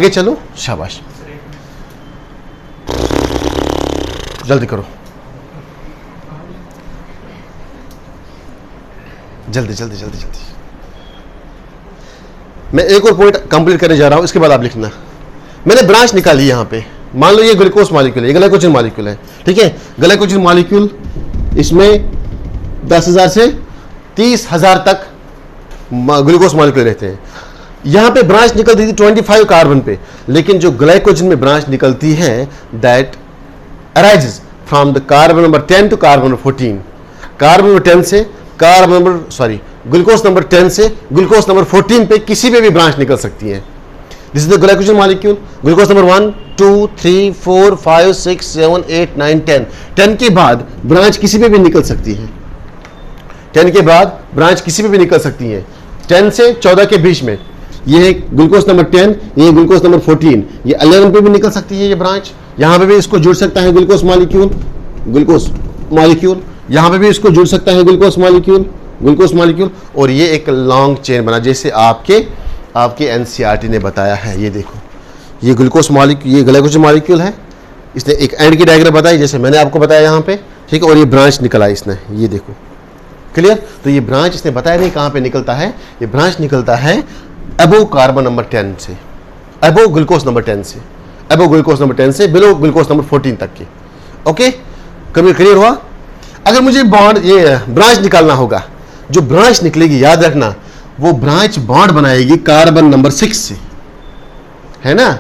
चलो, शाबाश, जल्दी करो, जल्दी। मैं एक और पॉइंट कंप्लीट करने जा रहा हूं, इसके बाद आप लिखना। मैंने ब्रांच निकाली यहां पे, मान लो ये ग्लूकोज मॉलिक्यूल है, ये ग्लाइकोजन मॉलिक्यूल है। ठीक है, ग्लाइकोजन मॉलिक्यूल, इसमें 10,000 से 30,000 तक ग्लूकोज मॉलिक्यूल रहते हैं। यहां पे ब्रांच निकलती थी 25 कार्बन पे, लेकिन जो ग्लाइकोजन में ब्रांच निकलती है that arises from the carbon number 10 to carbon number 14, carbon number 10 से ग्लूकोज नंबर 10 से ग्लूकोज नंबर 14 पे किसी पे भी ब्रांच निकल सकती है। This is the glycogen molecule, glucose number 1 2 3 4 5 6 7 8 9 10, 10 के बाद ब्रांच किसी पे भी निकल सकती है, 10 के बाद ब्रांच किसी पे भी निकल सकती है। 10 से 14 के बीच में ये है ग्लूकोज नंबर 10, ये ग्लूकोज नंबर 14, ये 11 पे भी निकल सकती है ये ब्रांच, यहां पे भी इसको जुड़ सकता है ग्लूकोज मॉलिक्यूल, यहां पे भी इसको जुड़ सकता है ग्लूकोज मॉलिक्यूल, और ये एक लॉन्ग चेन बना, जैसे आपके एनसीईआरटी ने बताया है। ये देखो, ये ग्लूकोज मॉलिक्यूल, ये ग्लाइकोजन मॉलिक्यूल है, इसने एक एंड की डायग्राम बताई जैसे मैंने आपको बताया यहाँ पे। ठीक है, और ये ब्रांच निकला इसने, ये देखो, क्लियर। तो ये ब्रांच इसने बताया नहीं कहाँ पे निकलता है, ये ब्रांच निकलता है अबो कार्बन नंबर 10 से, अबो ग्लूकोज नंबर 10 से, अबो ग्लूकोज नंबर 10 से बिलो ग्लूकोज नंबर 14 तक के। ओके, कभी क्लियर हुआ? अगर मुझे बॉन्ड, ये ब्रांच निकालना होगा, जो ब्रांच निकलेगी याद रखना, वो ब्रांच बॉन्ड बनाएगी कार्बन नंबर 6 से, है ना,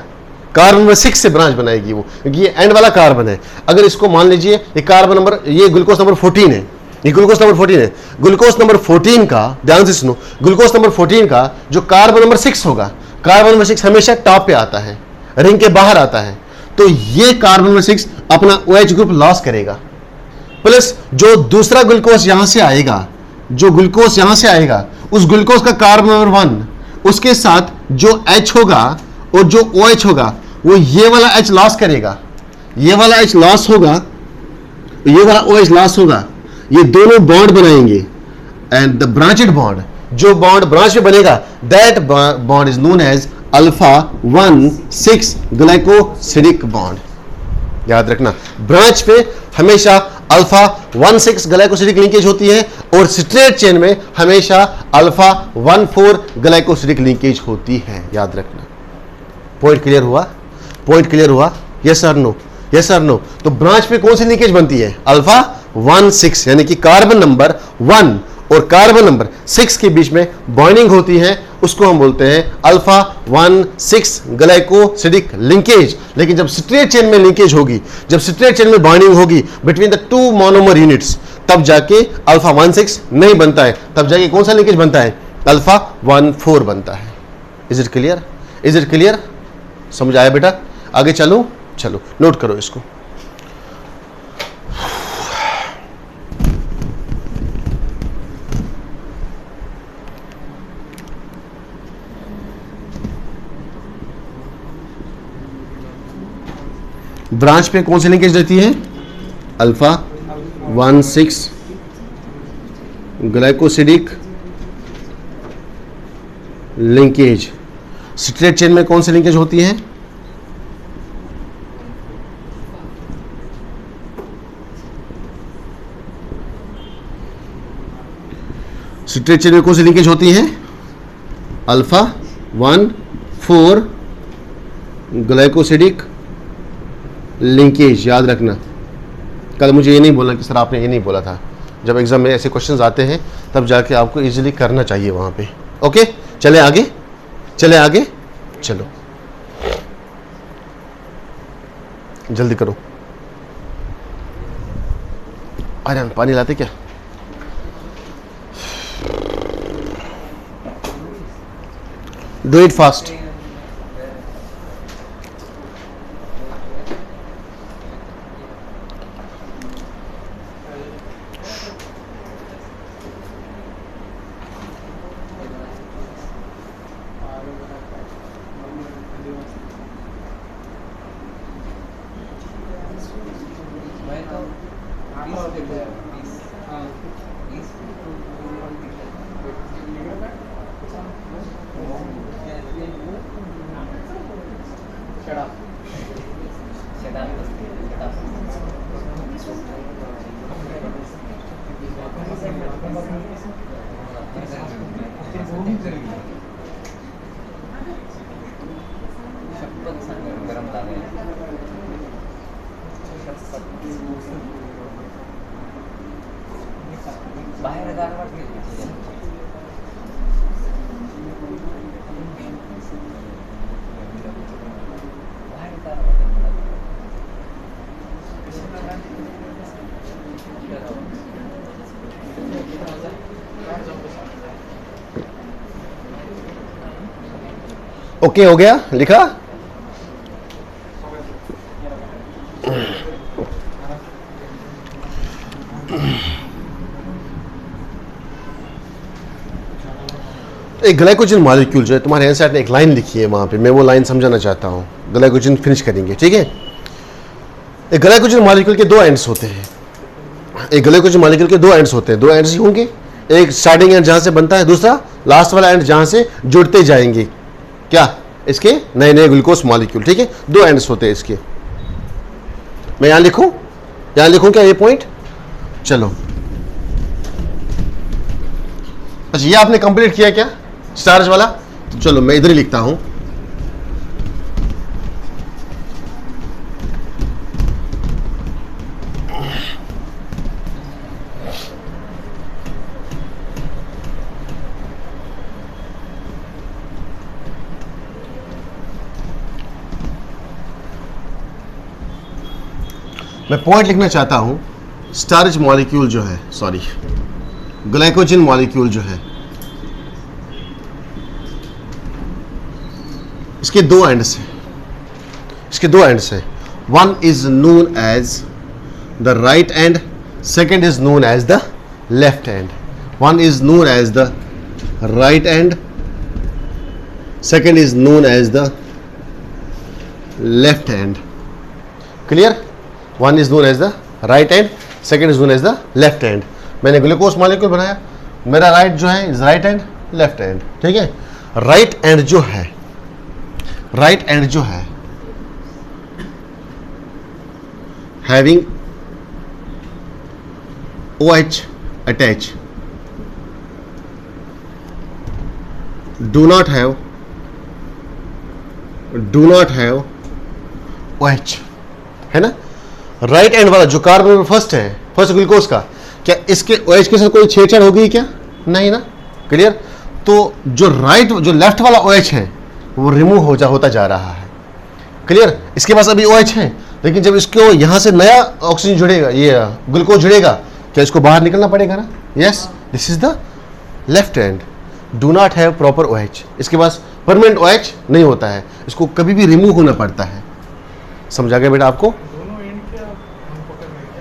कार्बन नंबर 6 से ब्रांच बनाएगी वो, क्योंकि ये एंड वाला कार्बन है। अगर इसको मान लीजिए ये कार्बन नंबर, ये ग्लूकोज नंबर 14 है, ये ग्लूकोज नंबर 14 है, ग्लूकोज नंबर 14 का, ध्यान से सुनो, ग्लूकोज नंबर 14 का जो कार्बन नंबर 6 होगा, कार्बन नंबर 6 हमेशा टॉप पे आता है, रिंग के बाहर आता है। तो ये कार्बन नंबर 6 अपना OH ग्रुप लॉस करेगा, प्लस जो दूसरा ग्लूकोज यहां से आएगा, जो ग्लूकोज यहां से आएगा, उस ग्लूकोज का कार्बन नंबर 1 उसके साथ जो H होगा और जो OH होगा वो ये वाला H लॉस करेगा, ये वाला H लॉस होगा, ये वाला OH लॉस होगा, ये दोनों बॉन्ड बनाएंगे एंड द ब्रांचेड बॉन्ड, जो बॉन्ड ब्रांच में बनेगा, that bond is known as alpha 1,6 glycosidic bond. याद रखना, ब्रांच पे हमेशा अल्फा 1,6 ग्लाइकोसिडिक लिंकेज होती है और स्ट्रेट चेन में हमेशा अल्फा 1,4 ग्लाइकोसिडिक लिंकेज होती है। याद रखना। पॉइंट क्लियर हुआ? पॉइंट क्लियर हुआ? यस और नो? यस और नो? तो ब्रांच पे कौन सी लिंकेज बनती है? अल्फा 1,6, यानी कि कार्बन नंबर 1 और कार्बन नंबर 6 के बीच में बॉन्डिंग होती है, उसको हम बोलते हैं अल्फा 1,6 ग्लाइकोसिडिक लिंकेज। लेकिन जब स्ट्रेट चेन में लिंकेज होगी, जब स्ट्रेट चेन में बॉन्डिंग होगी between the two monomer units, तब जाके अल्फा 1,6 नहीं बनता है, तब जाके कौन सा लिंकेज बनता है? अल्फा 1,4 बनता है। Is it clear? Is it clear? समझ आया बेटा? आगे चलो, चलो नोट करो इसको। ब्रांच पे कौन सी लिंकेज रहती है? Alpha 1,6 glycosidic linkage. Straight chain में कौन सी लिंकेज होती है? स्ट्रेट चेन में कौन सी लिंकेज होती है? Alpha 1,4 glycosidic linkage. याद रखना, कल मुझे ये नहीं बोलना कि सर आपने ये नहीं बोला था। जब एग्जाम में ऐसे क्वेश्चंस आते हैं तब जाके आपको इजीली करना चाहिए वहां पे। ओके, चले आगे, चले आगे, चलो जल्दी करो। अरे पानी लाते क्या? Do it fast. ओके हो गया? लिखा? एक ग्लाइकोजन मॉलिक्यूल जो है, तुम्हारे एनसीईआरटी ने एक लाइन लिखी है वहां पे, मैं वो लाइन समझाना चाहता हूं। ग्लाइकोजन फिनिश करेंगे, ठीक है? एक ग्लाइकोजन मॉलिक्यूल के दो एंड्स होते हैं। एक ग्लाइकोजन मॉलिक्यूल के दो एंड्स होते हैं, दो एंड्स ही होंगे। एक स्टार्टिंग एंड जहां से बनता है, दूसरा लास्ट वाला एंड जहां से जुड़ते जाएंगे क्या इसके नए नए ग्लूकोज मॉलिक्यूल, ठीक है? दो एंड्स होते हैं इसके। मैं यहां लिखूं? यहां लिखूं क्या ये पॉइंट? चलो, अच्छा ये आपने कंप्लीट किया क्या स्टार्च वाला? तो चलो मैं इधर ही लिखता हूं। मैं पॉइंट लिखना चाहता हूं, स्टार्च मॉलिक्यूल जो है, सॉरी ग्लाइकोजन मॉलिक्यूल जो है, इसके दो एंड्स हैं, इसके दो एंड्स हैं one is known as the right end, second is known as the left end. One is known as the right end, second is known as the left end. Clear? One is known as the right end, second is known as the left end. मैंने glucose molecule बनाया, मेरा right जो है is right and left and. ठीक है, right and जो है, right and जो है having OH attached, do not have OH, है ना. राइट एंड वाला जो कार्बन फर्स्ट है, फर्स्ट ग्लूकोज का, क्या इसके OH के साथ कोई छेड़छाड़ होगी क्या? नहीं ना. क्लियर. तो जो लेफ्ट वाला OH है वो रिमूव होता जा रहा है. क्लियर. इसके पास अभी OH है, लेकिन जब इसको यहां से नया ऑक्सीजन जुड़ेगा, ये ग्लूकोज जुड़ेगा, क्या इसको बाहर निकलना पड़ेगा ना. Yes, this is the left and. Do not have proper OH. इसके पास परमानेंट OH नहीं होता है, इसको कभी भी रिमूव होना पड़ता है. समझा गया बेटा आपको?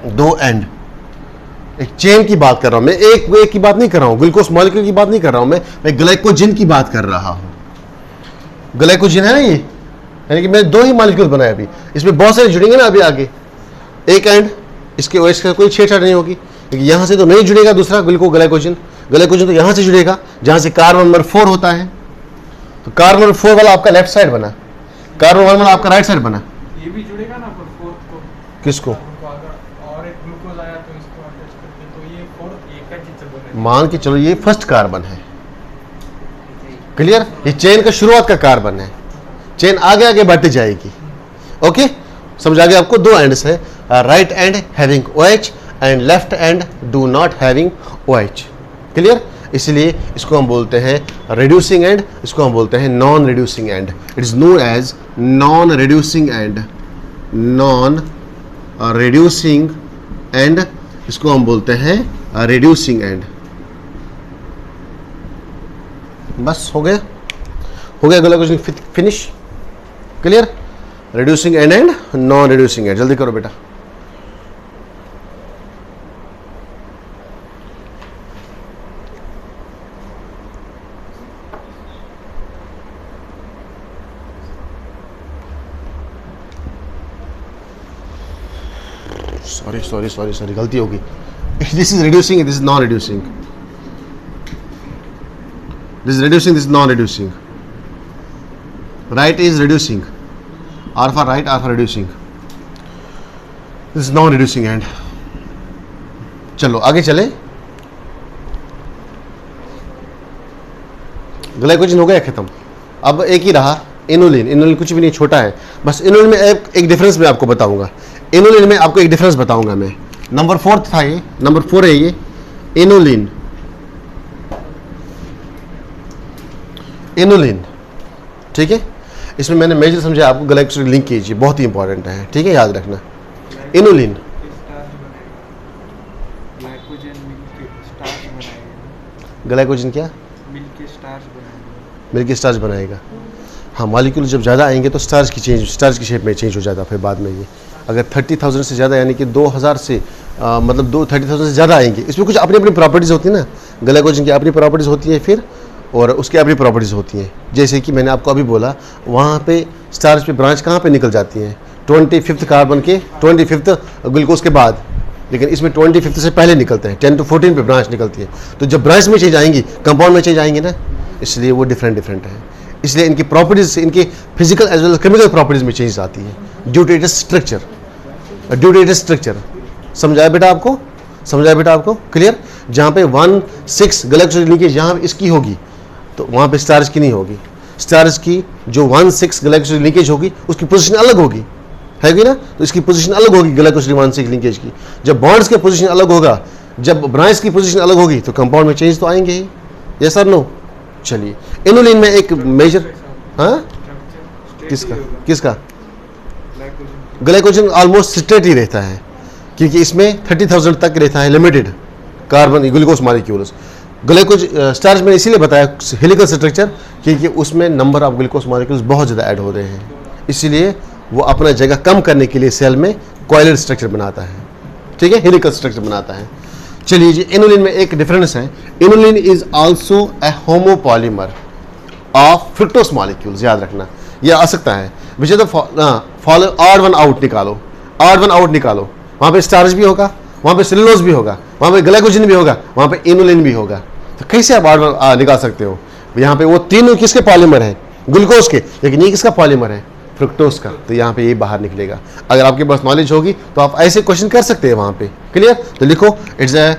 दो एंड. एक चेन की बात कर रहा हूं मैं, एक की बात नहीं कर रहा हूं, ग्लूकोज मॉलिक्यूल की बात नहीं कर रहा हूं मैं ग्लाइकोजन की बात कर रहा हूं. ग्लाइकोजन है ना ये, यानी कि मैंने दो ही मॉलिक्यूल बनाए अभी, इसमें बहुत सारे जुड़ेंगे ना अभी आगे. एक एंड इसके OH का कोई छेड़छाड़ नहीं होगी, लेकिन यहां से तो नहीं जुड़ेगा दूसरा ग्लाइकोजन तो यहां से जुड़ेगा जहां से कार्बन नंबर 4 होता है. तो कार्बन नंबर 4 वाला आपका लेफ्ट साइड बना, कार्बन 1 वाला आपका राइट साइड बना. ये भी जुड़ेगा ना पर 4 को. किसको? और एक ग्लूकोज आया तो इसको अटैच करके, तो ये 4 एक का चीज बनेगा. मान के चलो ये फर्स्ट कार्बन है. क्लियर. ये चेन का शुरुआत का कार्बन है, चेन आगे आगे बढ़ती जाएगी. ओके, समझ आ गया आपको? दो एंड्स है, right and having OH and left and do not having OH. Clear. इसलिए इसको हम बोलते हैं रिड्यूसिंग एंड, इसको हम बोलते हैं non reducing end. It is known as non reducing end, non reducing end, इसको हम बोलते हैं रिड्यूसिंग एंड. बस हो गया glycogen finish. Clear. Reducing end and non reducing end. जल्दी करो बेटा. सॉरी गलती होगी. This is reducing, this is non reducing. This is reducing, this is non reducing. Right is reducing, alpha right, alpha reducing. This is non reducing end. चलो आगे चले. Glycogen हो गया खत्म. अब एक ही रहा इनुलिन कुछ भी नहीं, छोटा है. बस इनुलिन में एक डिफरेंस मैं आपको बताऊंगा. इनुलिन में आपको एक डिफरेंस बताऊंगा मैं. नंबर 4 था ये, नंबर 4 है ये इनुलिन. ठीक है. इसमें मैंने मेजर समझा आपको. ग्लाइकोजन लिंक कीजिए, बहुत ही इंपॉर्टेंट है. ठीक है, याद रखना. इनुलिन ग्लाइकोजन क्या मिल्क स्टार्च बनाएगा. हाँ, मॉलिक्यूल जब ज़्यादा आएंगे तो स्टार्च की शेप में चेंज हो जाता है. फिर बाद में ये अगर 30,000 से ज़्यादा, यानी कि 2000 से मतलब 30,000 से ज़्यादा आएंगे, इसमें कुछ अपनी अपनी प्रॉपर्टीज़ होती है ना. ग्लाइकोजन की अपनी प्रॉपर्टीज़ होती है फिर, और उसकी अपनी प्रॉपर्टीज़ होती हैं. जैसे कि मैंने आपको अभी बोला, वहाँ पे स्टार्च पे ब्रांच कहाँ पे निकल जाती हैं? 25th कार्बन के 25th ग्लूकोज के बाद, लेकिन इसमें 25th से पहले निकलते हैं. 10 to 14 पे ब्रांच निकलती है. तो जब ब्रांच में चेंज आएंगी, कंपाउंड में चेंज आएंगे ना, इसलिए वो डिफरेंट है. इसलिए इनकी प्रॉपर्टीज, इनकी physical as well chemical properties में चेंज आती है ड्यू टू इट्स स्ट्रक्चर. समझाया बेटा आपको? क्लियर. जहाँ पे 1,6 ग्लाइकोजन लीकेज यहाँ इसकी होगी, तो वहाँ पे स्टार्च की नहीं होगी. स्टार्च की जो 1,6 ग्लाइकोजन लीकेज होगी, उसकी पोजीशन अलग होगी, है कि ना. तो इसकी पोजीशन अलग होगी ग्लाइकोजन 1,6 लिंकेज की. जब बॉन्ड्स के पोजीशन अलग होगा, जब ब्रांच की पोजीशन अलग होगी, तो कंपाउंड में चेंज तो आएंगे ही. यस और नो. चलिए, इनुलिन में एक मेजर, हाँ किसका ग्लाइकोजन ऑलमोस्ट स्ट्रेट ही रहता है, क्योंकि इसमें 30,000 तक रहता है limited carbon glucose molecules. Glycogen starch में इसीलिए बताया हेलिकल स्ट्रक्चर, क्योंकि उसमें नंबर ऑफ ग्लूकोज मॉलिक्यूल्स बहुत ज़्यादा ऐड हो रहे हैं, इसीलिए वो अपना जगह कम करने के लिए सेल में कॉइलर स्ट्रक्चर बनाता है, ठीक है, हेलिकल स्ट्रक्चर बनाता है। चलिए जी, इनुलिन में एक डिफरेंस है। Inulin is also a homopolymer of fructose molecules, याद रखना, यह आ सकता है। Which the follow odd one out निकालो, ऑड वन आउट निकालो, वहाँ पे स्टार्च भी होगा, वहाँ पे सेलुलोज भी होगा, वहाँ पे ग्लाइकोजन भी होगा, वहाँ पे इनुलिन भी होगा। तो कैसे आप ऑड वन निकाल सकते हो? यहाँ पे वो तीनों किसके पॉलीमर हैं? ग्लूकोज के, लेकिन ये किसका पॉलीमर है? फ्रुक्टोज का। तो यहाँ पे ये बाहर निकलेगा। अगर आपके पास नॉलेज होगी तो आप ऐसे क्वेश्चन कर सकते हैं वहाँ पे। क्लियर? तो लिखो, it's a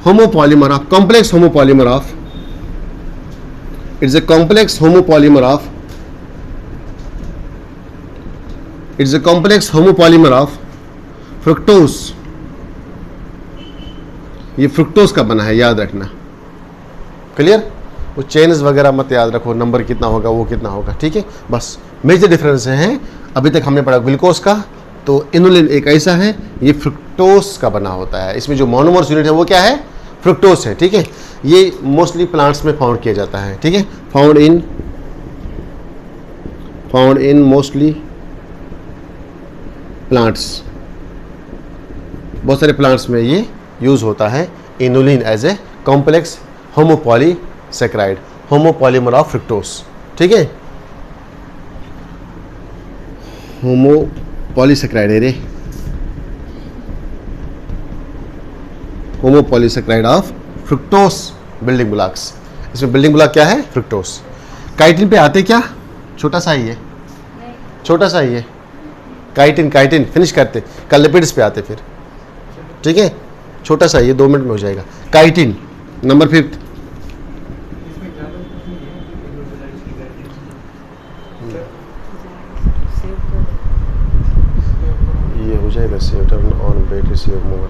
homopolymer of, complex homopolymer of, it's a complex homopolymer of, it's a complex homopolymer of fructose. ये फ्रुक्टोज का बना है, याद रखना। क्लियर? वो चेन्स वगैरह मत याद रखो, नंबर कितना होगा वो कितना होगा, ठीक है। बस मेजर डिफरेंस हैं। अभी तक हमने पढ़ा ग्लूकोज का, तो इनुलिन एक ऐसा है, ये फ्रुक्टोज का बना होता है। इसमें जो मोनोमर्स यूनिट है वो क्या है? फ्रुक्टोज है, ठीक है। ये मोस्टली प्लांट्स में फाउंड किया जाता है, ठीक है। फाउंड इन मोस्टली प्लांट्स, बहुत सारे प्लांट्स में ये यूज होता है। Inulin as a complex homopolysaccharide, homopolymer of fructose, ठीक है। होमोपॉलीसैकेराइड है रे, homopolysaccharide of fructose building blocks. इसमें बिल्डिंग ब्लॉक क्या है? फ्रुक्टोज। काइटिन पे आते क्या? छोटा सा ही है, छोटा सा ही है। काइटिन फिनिश करते, कल लिपिड्स पे आते फिर, ठीक है। छोटा सा, ये 2 मिनट में हो जाएगा। Chitin number 5। ये हो जाएगा save turn on battery save मोर,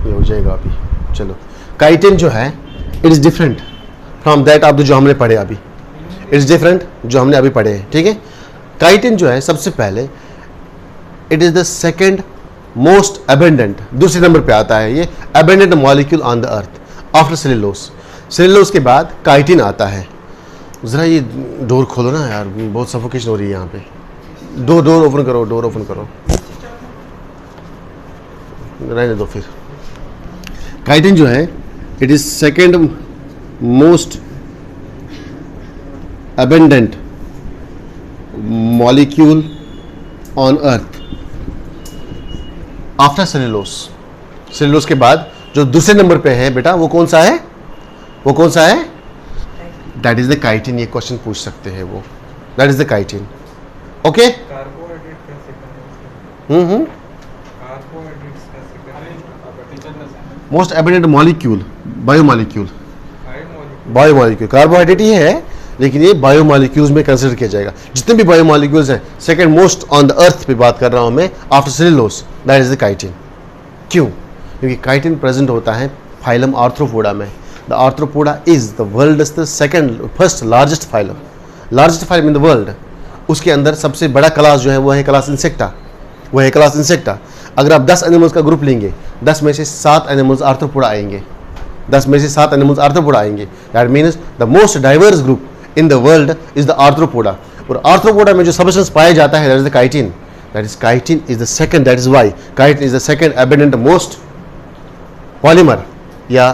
ये हो जाएगा अभी। चलो, काइटिन जो है it is different from that of जो हमने पढ़े अभी, इट इज डिफरेंट जो हमने अभी पढ़े हैं, ठीक है। काइटिन जो है सबसे पहले, it is the second most abundant, दूसरे नंबर पे आता है ये abundant molecule on the earth after cellulose. Cellulose के बाद काइटिन आता है। ज़रा ये डोर खोलो ना यार, बहुत सफोकेशन हो रही है यहाँ पे। डोर ओपन करो, डोर ओपन करो, रहने दो फिर। काइटिन जो है it is second most abundant molecule on earth after cellulose. Cellulose के बाद जो दूसरे नंबर पे है बेटा, वो कौन सा है? वो कौन सा है? That is the chitin. ये क्वेश्चन पूछ सकते हैं वो, that is the chitin. Okay, carbohydrate कैसे करें? कार्बोहाइड्रेट्स कैसे करें? Most abundant molecule, biomolecule, biomolecule. Carbohydrate ही है, लेकिन ये बायोमॉलिक्यूल्स में कंसिडर किया जाएगा। जितने भी बायोमॉलिक्यूल्स हैं, सेकंड मोस्ट ऑन द अर्थ पे बात कर रहा हूं मैं, after cellulose, that is the chitin. क्यों? क्योंकि काइटिन प्रेजेंट होता है फाइलम आर्थ्रोपोडा में। The arthropoda is the world first largest phylum in the world. उसके अंदर सबसे बड़ा क्लास जो है वो है क्लास इंसेक्टा, वो है क्लास इंसेक्टा। अगर आप 10 एनिमल्स का ग्रुप लेंगे, 10 में से 7 एनिमल्स आर्थ्रोपोडा आएंगे, 10 में से 7 एनिमल्स आर्थ्रोपोडा आएंगे। That means the most diverse group in the world is the arthropoda. और आर्थ्रोपोडा में जो सबस्टेंस पाया जाता है that is the chitin. That is chitin is the second, that is why chitin is the second abundant most polymer, या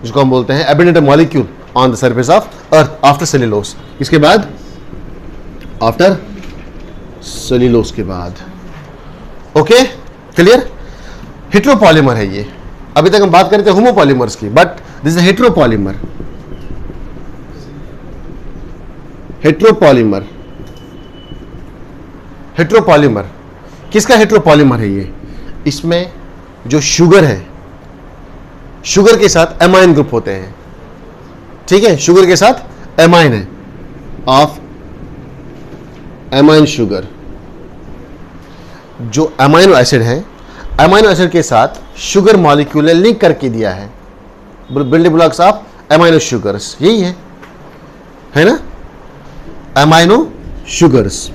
जिसको हम बोलते हैं abundant molecule on the surface of earth after cellulose. इसके बाद आफ्टर सेलुलोज के बाद, okay clear. Heteropolymer है ये। अभी तक हम बात कर रहे थे होमोपॉलीमर्स की, but this is heteropolymer. Heteropolymer, heteropolymer किसका हेट्रोपॉलीमर है ये? इसमें जो शुगर है, शुगर के साथ एमाइन ग्रुप होते हैं, ठीक है। शुगर के साथ एमाइन है, ऑफ एमाइन शुगर। जो अमाइनो एसिड है, अमाइनो एसिड के साथ शुगर मॉलिक्यूल ने लिंक करके दिया है, building blocks of amino sugars, यही है ना, अमाइनो शुगर्स।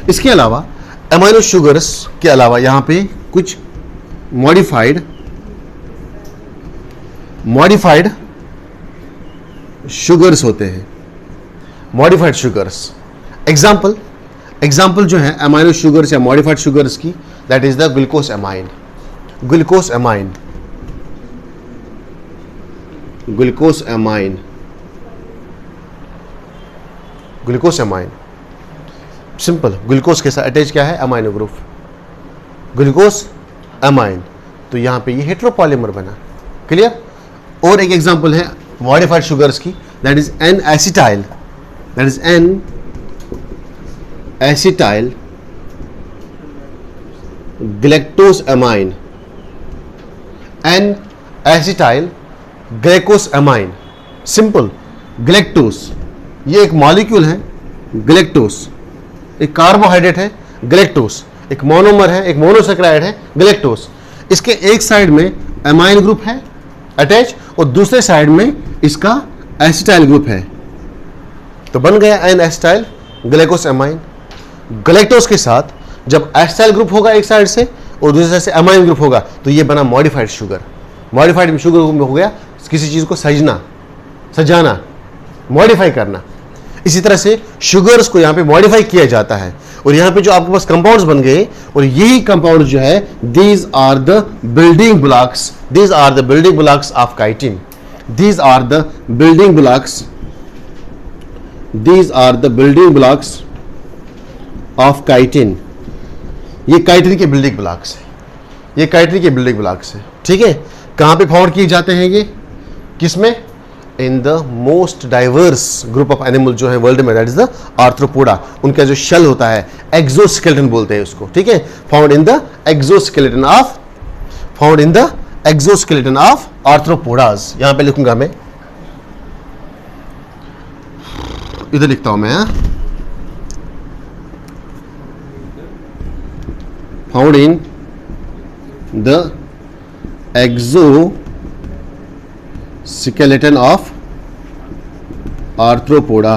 इसके अलावा अमाइनो शुगर्स के अलावा यहां पे कुछ मॉडिफाइड शुगर्स होते हैं, मॉडिफाइड शुगर्स। एग्जाम्पल एग्जाम्पल जो है अमाइनो शुगर्स या मॉडिफाइड शुगर्स की, that is the glucose amine. Glucose amine, glucose amine, glucose amine simple. Glucose के साथ अटैच क्या है? Amino group, glucose amine. तो यहां पे ये हेट्रोपॉलीमर बना. क्लियर. और एक एग्जांपल है मॉडिफाइड शुगर्स की, that is N acetyl, that is N acetyl galactosamine, N acetyl glucosamine. Simple. Galactose ये एक मॉलिक्यूल है, ग्लैक्टोज एक कार्बोहाइड्रेट है, ग्लैक्टोज एक मोनोमर है, एक मोनोसेक्राइड है, ग्लैक्टोज. इसके एक साइड में अमाइन ग्रुप है अटैच और दूसरे साइड में इसका एसिटाइल ग्रुप है. तो बन गया एन एसिटाइल ग्लैकोज अमाइन. ग्लैक्टोज के साथ जब एसिटाइल ग्रुप होगा एक साइड से और दूसरे साइड से अमाइन ग्रुप होगा तो ये बना मॉडिफाइड शुगर. मॉडिफाइड शुगर हो गया किसी चीज को सजाना, मॉडिफाई करना. इसी तरह से शुगर्स को यहां पे मॉडिफाई किया जाता है और यहां पे जो आपके पास कंपाउंड्स बन गए और यही कंपाउंड जो है these are the building blocks, these are the building blocks of chitin, these are the building blocks, these are the building blocks of chitin. ये काइटिन के बिल्डिंग ब्लॉक्स है, ये काइटिन के बिल्डिंग ब्लॉक्स है. ठीक है. कहां पे फाउंड किए जाते हैं ये? किसमें? In the most diverse group of animal जो है वर्ल्ड में, दैट इज द आर्थ्रोपोडा. उनका जो शेल होता है एक्सोस्केलेटन बोलते हैं उसको. ठीक है. Found in the exoskeleton of, found in the exoskeleton of arthropods. यहां पे लिखूंगा मैं, इधर लिखता हूं मैं. Found in the exoskeleton of arthropoda.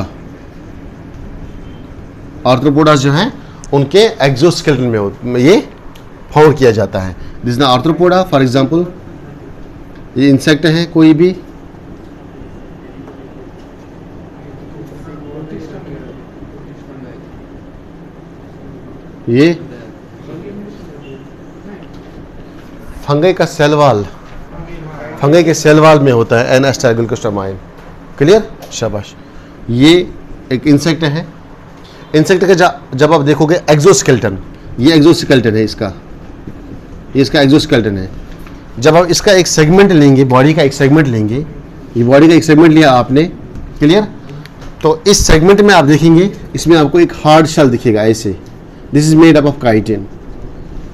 Arthropods जो हैं उनके एक्सोस्केलेटन में ये फाउंड किया जाता है. This is the arthropoda. For example ये इंसेक्ट है कोई भी, ये फंगई का सेल वाल, फंगई के सेल वाल में होता है N acetyl glucose amine. Clear. शाबाश. ये एक इंसेक्ट है. इंसेक्ट का जब आप देखोगे एक्सोस्केलेटन, ये एक्सोस्केलेटन है इसका, ये इसका एक्सोस्केलेटन है. जब आप इसका एक सेगमेंट लेंगे, बॉडी का एक सेगमेंट लेंगे, ये बॉडी का एक सेगमेंट लिया आपने. क्लियर. तो इस सेगमेंट में आप देखेंगे इसमें आपको एक हार्ड शेल दिखेगा ऐसे. This is made up of chitin.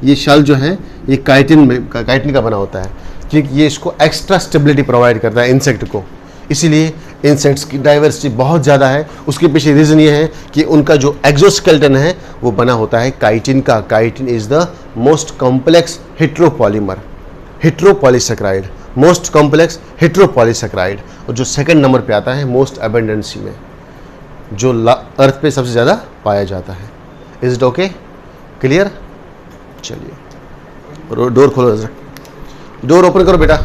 ये शेल जो है ये काइटिन का बना होता है क्योंकि ये इसको एक्स्ट्रा स्टेबिलिटी प्रोवाइड करता है इंसेक्ट को. इसीलिए इंसेक्ट्स की डाइवर्सिटी बहुत ज़्यादा है. उसके पीछे रीज़न ये है कि उनका जो एक्सोस्केलेटन है वो बना होता है काइटिन का. Chitin is the most complex heteropolymer, heteropolysaccharide, most complex heteropolysaccharide. और जो सेकंड नंबर पे आता है मोस्ट अबेंडेंसी में, जो अर्थ पे सबसे ज़्यादा पाया जाता है. Is it okay? क्लियर. चलिए डोर खोलो, डोर ओपन करो बेटा.